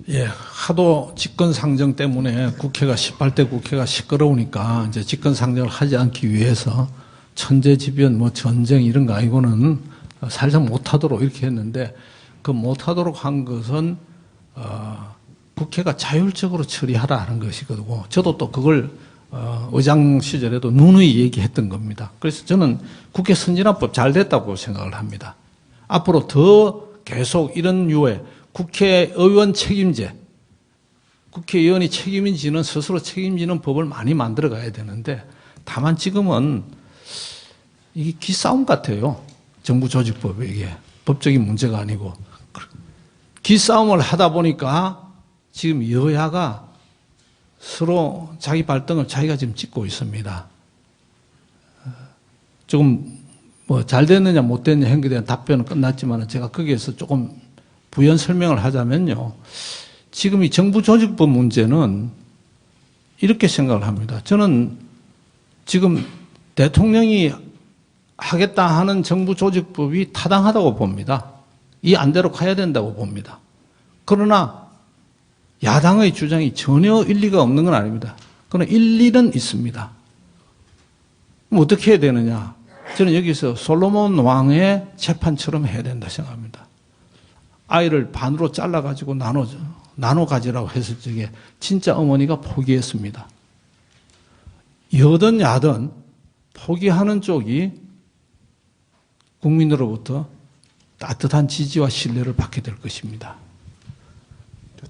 예, 하도 직권상정 때문에 18대 국회가 시끄러우니까 이제 직권상정을 하지 않기 위해서 천재지변, 전쟁 이런 거 아니고는 살짝 못하도록 이렇게 했는데 그 못하도록 한 것은 국회가 자율적으로 처리하라 하는 것이거든요. 저도 또 그걸 의장 시절에도 누누이 얘기했던 겁니다. 그래서 저는 국회 선진화법 잘 됐다고 생각을 합니다. 앞으로 더 계속 이런 유의 국회의원 책임제, 국회의원이 책임지는 스스로 책임지는 법을 많이 만들어 가야 되는데 다만 지금은 이게 기싸움 같아요. 정부 조직법이 이게 법적인 문제가 아니고 기싸움을 하다 보니까 지금 여야가 서로 자기 발등을 자기가 지금 찍고 있습니다. 조금 잘 됐느냐 못 됐느냐 행위에 대한 답변은 끝났지만 제가 거기에서 조금 부연 설명을 하자면요. 지금 이 정부 조직법 문제는 이렇게 생각을 합니다. 저는 지금 대통령이 하겠다 하는 정부 조직법이 타당하다고 봅니다. 이 안대로 가야 된다고 봅니다. 그러나 야당의 주장이 전혀 일리가 없는 건 아닙니다. 그러나 일리는 있습니다. 그럼 어떻게 해야 되느냐? 저는 여기서 솔로몬 왕의 재판처럼 해야 된다 생각합니다. 아이를 반으로 잘라가지고 나눠 가지라고 했을 적에 진짜 어머니가 포기했습니다. 여든 야든 포기하는 쪽이 국민으로부터 따뜻한 지지와 신뢰를 받게 될 것입니다.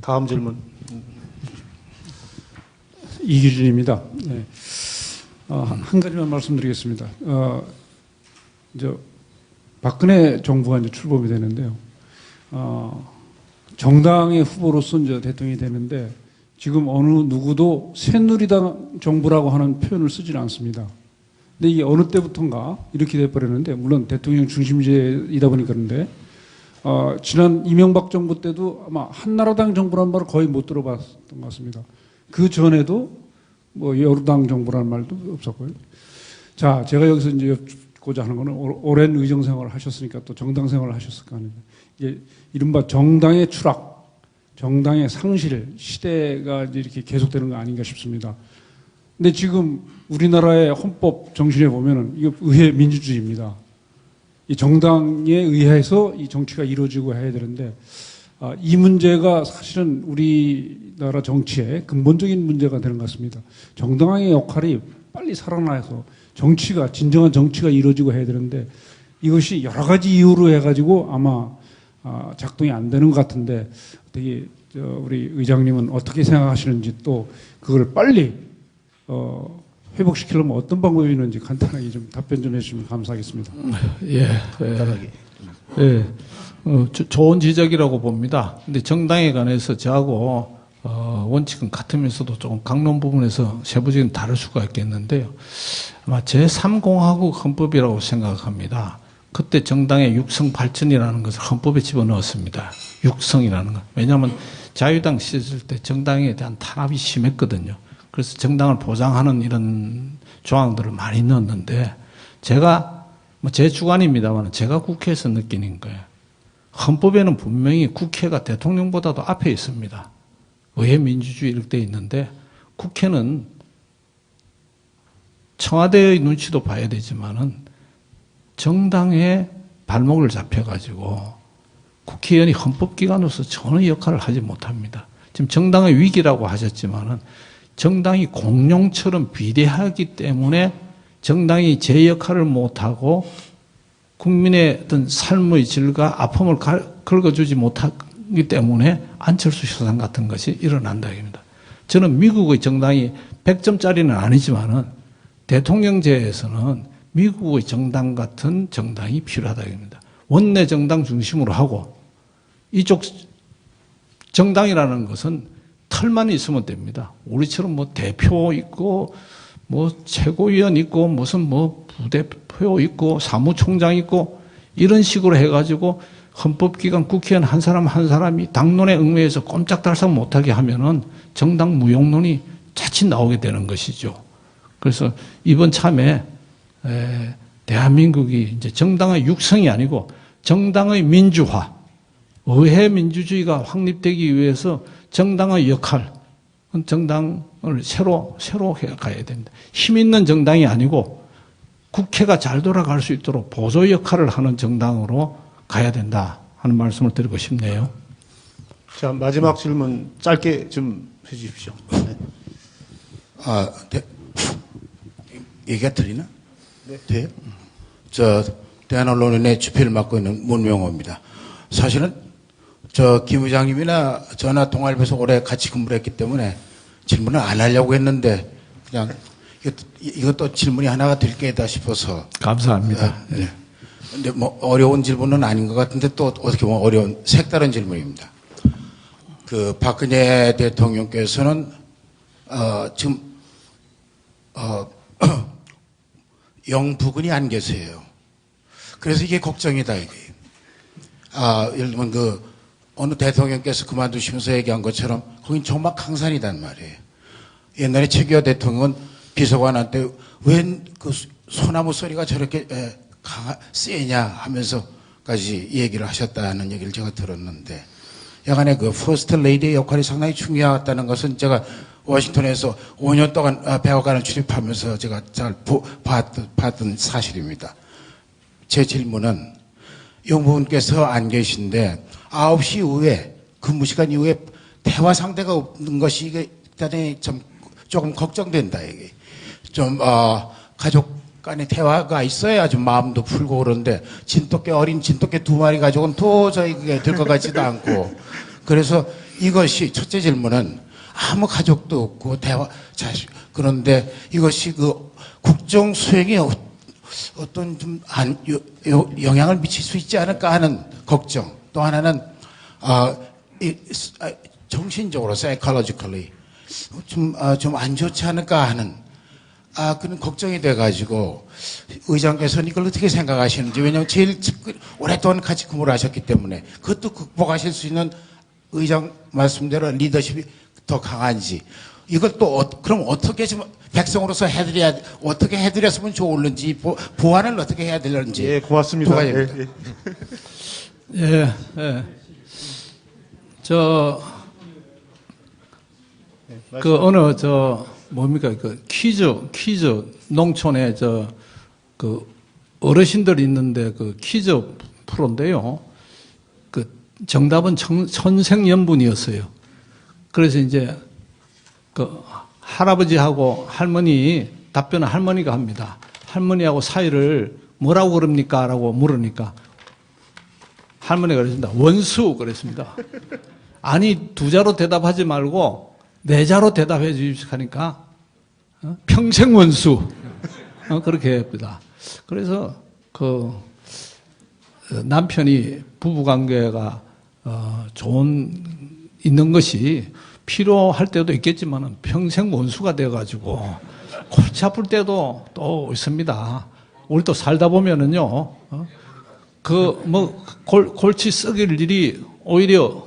다음 질문. 이기준입니다. 네. 한 가지만 말씀드리겠습니다. 이제 박근혜 정부가 이제 출범이 되는데요. 정당의 후보로서 이제 대통령이 되는데 지금 어느 누구도 새누리당 정부라고 하는 표현을 쓰질 않습니다. 근데 이게 어느 때부턴가 이렇게 돼버렸는데, 물론 대통령 중심제이다 보니까 그런데, 지난 이명박 정부 때도 아마 한나라당 정부라는 말을 거의 못 들어봤던 것 같습니다. 그 전에도 뭐 여루당 정부라는 말도 없었고요. 자, 제가 여기서 이제 여쭙고자 하는 거는 오랜 의정 생활을 하셨으니까 또 정당 생활을 하셨을 거 아닙니까? 이게 이른바 정당의 추락, 정당의 상실 시대가 이제 이렇게 계속되는 거 아닌가 싶습니다. 근데 지금 우리나라의 헌법 정신에 보면은 이거 의회 민주주의입니다. 이 정당에 의해서 이 정치가 이루어지고 해야 되는데, 이 문제가 사실은 우리나라 정치의 근본적인 문제가 되는 것 같습니다. 정당의 역할이 빨리 살아나서 정치가, 진정한 정치가 이루어지고 해야 되는데, 이것이 여러 가지 이유로 해가지고 아마 작동이 안 되는 것 같은데, 되게 우리 의장님은 어떻게 생각하시는지, 또 그걸 빨리 회복시키려면 어떤 방법이 있는지 간단하게 좀 답변 좀 해주시면 감사하겠습니다. 예, 간단하게. 예, 좋은 지적이라고 봅니다. 근데 정당에 관해서 저하고 원칙은 같으면서도 조금 강론 부분에서 세부적인 다를 수가 있겠는데요. 아마 제3공화국 헌법이라고 생각합니다. 그때 정당의 육성 발전이라는 것을 헌법에 집어넣었습니다. 육성이라는 것. 왜냐하면 자유당 시절 때 정당에 대한 탄압이 심했거든요. 그래서 정당을 보장하는 이런 조항들을 많이 넣었는데, 제가 제 주관입니다만 제가 국회에서 느끼는 거예요. 헌법에는 분명히 국회가 대통령보다도 앞에 있습니다. 의회 민주주의 이렇게 돼 있는데, 국회는 청와대의 눈치도 봐야 되지만은 정당의 발목을 잡혀가지고 국회의원이 헌법기관으로서 전혀 역할을 하지 못합니다. 지금 정당의 위기라고 하셨지만은 정당이 공룡처럼 비대하기 때문에 정당이 제 역할을 못하고 국민의 어떤 삶의 질과 아픔을 긁어주지 못하기 때문에 안철수 효상 같은 것이 일어난다 입니다. 저는 미국의 정당이 100점짜리는 아니지만은 대통령제에서는 미국의 정당 같은 정당이 필요하다 입니다. 원내 정당 중심으로 하고 이쪽 정당이라는 것은 털만 있으면 됩니다. 우리처럼 뭐 대표 있고 뭐 최고위원 있고 무슨 뭐 부대표 있고 사무총장 있고 이런 식으로 해가지고 헌법기관 국회의원 한 사람 한 사람이 당론에 얽매여서 꼼짝달싹 못하게 하면은 정당 무용론이 자칫 나오게 되는 것이죠. 그래서 이번 참에 대한민국이 이제 정당의 육성이 아니고 정당의 민주화, 의회 민주주의가 확립되기 위해서 정당의 역할, 정당을 새로 해 가야 됩니다. 힘 있는 정당이 아니고 국회가 잘 돌아갈 수 있도록 보조 역할을 하는 정당으로 가야 된다 하는 말씀을 드리고 싶네요. 자, 마지막 질문 짧게 좀 해주십시오. 네. 얘기가 들리나? 네. 돼요? 대한언론인의 주필을 맡고 있는 문명호입니다. 사실은 김 의장님이나 저나 통합에서 오래 같이 근무를 했기 때문에 질문을 안 하려고 했는데 그냥 이것도 질문이 하나가 될 게다 싶어서. 감사합니다. 네. 근데 뭐 어려운 질문은 아닌 것 같은데 또 어떻게 보면 어려운 색다른 질문입니다. 박근혜 대통령께서는 지금 영부근이 안 계세요. 그래서 이게 걱정이다 이게. 예를 들면 어느 대통령께서 그만두시면서 얘기한 것처럼 거긴 정말 강산이단 말이에요. 옛날에 최규하 대통령은 비서관한테 웬 그 소나무 소리가 저렇게 세냐 하면서까지 얘기를 하셨다는 얘기를 제가 들었는데, 야간에 그 퍼스트 레이디의 역할이 상당히 중요하다는 것은 제가 워싱턴에서 5년 동안 백악관을 출입하면서 제가 잘 봤던 사실입니다. 제 질문은 영부원께서 안 계신데 9시 이후에 근무 시간 이후에 대화 상대가 없는 것이 이게 대단히 좀 조금 걱정된다. 이게 좀 가족 간의 대화가 있어야 좀 마음도 풀고 그런데 어린 진돗개 2마리 가족은 도저히 그게 될 것 같지도 않고, 그래서 이것이 첫째 질문은 아무 가족도 없고 그런데 이것이 그 국정 수행에 어떤 좀 영향을 미칠 수 있지 않을까 하는 걱정. 또 하나는 정신적으로 psychologically 좀 안 좋지 않을까 하는 그런 걱정이 돼가지고 의장께서는 이걸 어떻게 생각하시는지. 왜냐하면 제일 오랫동안 같이 근무를 하셨기 때문에 그것도 극복하실 수 있는 의장 말씀대로 리더십이 더 강한지, 이걸 또 그럼 어떻게 좀 백성으로서 어떻게 해드렸으면 좋을는지, 보완을 어떻게 해야 되는지. 예, 고맙습니다. 두 가지입니다. 예, 예. 뭡니까, 그 퀴즈, 농촌에 그 어르신들 있는데 그 퀴즈 프로인데요. 그 정답은 천생연분이었어요. 그래서 이제 그 할아버지하고 할머니 답변을 할머니가 합니다. 할머니하고 사이를 뭐라고 그럽니까? 라고 물으니까 할머니가 그랬습니다. 원수 그랬습니다. 아니 2자로 대답하지 말고 4자로 대답해 주십시오 하니까 평생 원수 그렇게 합니다. 그래서 그 남편이 부부관계가 있는 것이 필요할 때도 있겠지만 평생 원수가 돼가지고 골치 아플 때도 또 있습니다. 우리 또 살다 보면은요, 골치 썩일 일이 오히려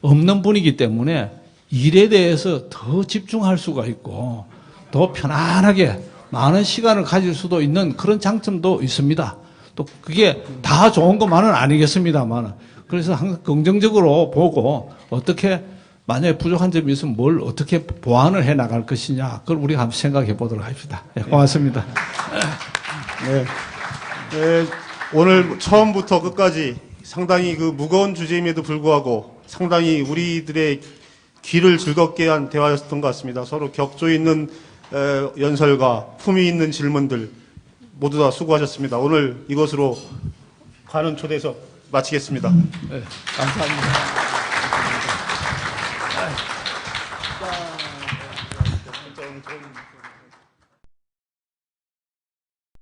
없는 분이기 때문에 일에 대해서 더 집중할 수가 있고 더 편안하게 많은 시간을 가질 수도 있는 그런 장점도 있습니다. 또 그게 다 좋은 것만은 아니겠습니다만, 그래서 항상 긍정적으로 보고 어떻게 만약에 부족한 점이 있으면 뭘 어떻게 보완을 해 나갈 것이냐, 그걸 우리가 한번 생각해 보도록 합시다. 네, 고맙습니다. 네. 네, 오늘 처음부터 끝까지 상당히 그 무거운 주제임에도 불구하고 상당히 우리들의 귀를 즐겁게 한 대화였던 것 같습니다. 서로 격조 있는 연설과 품위 있는 질문들 모두 다 수고하셨습니다. 오늘 이것으로 관훈 초대석 마치겠습니다. 네, 감사합니다.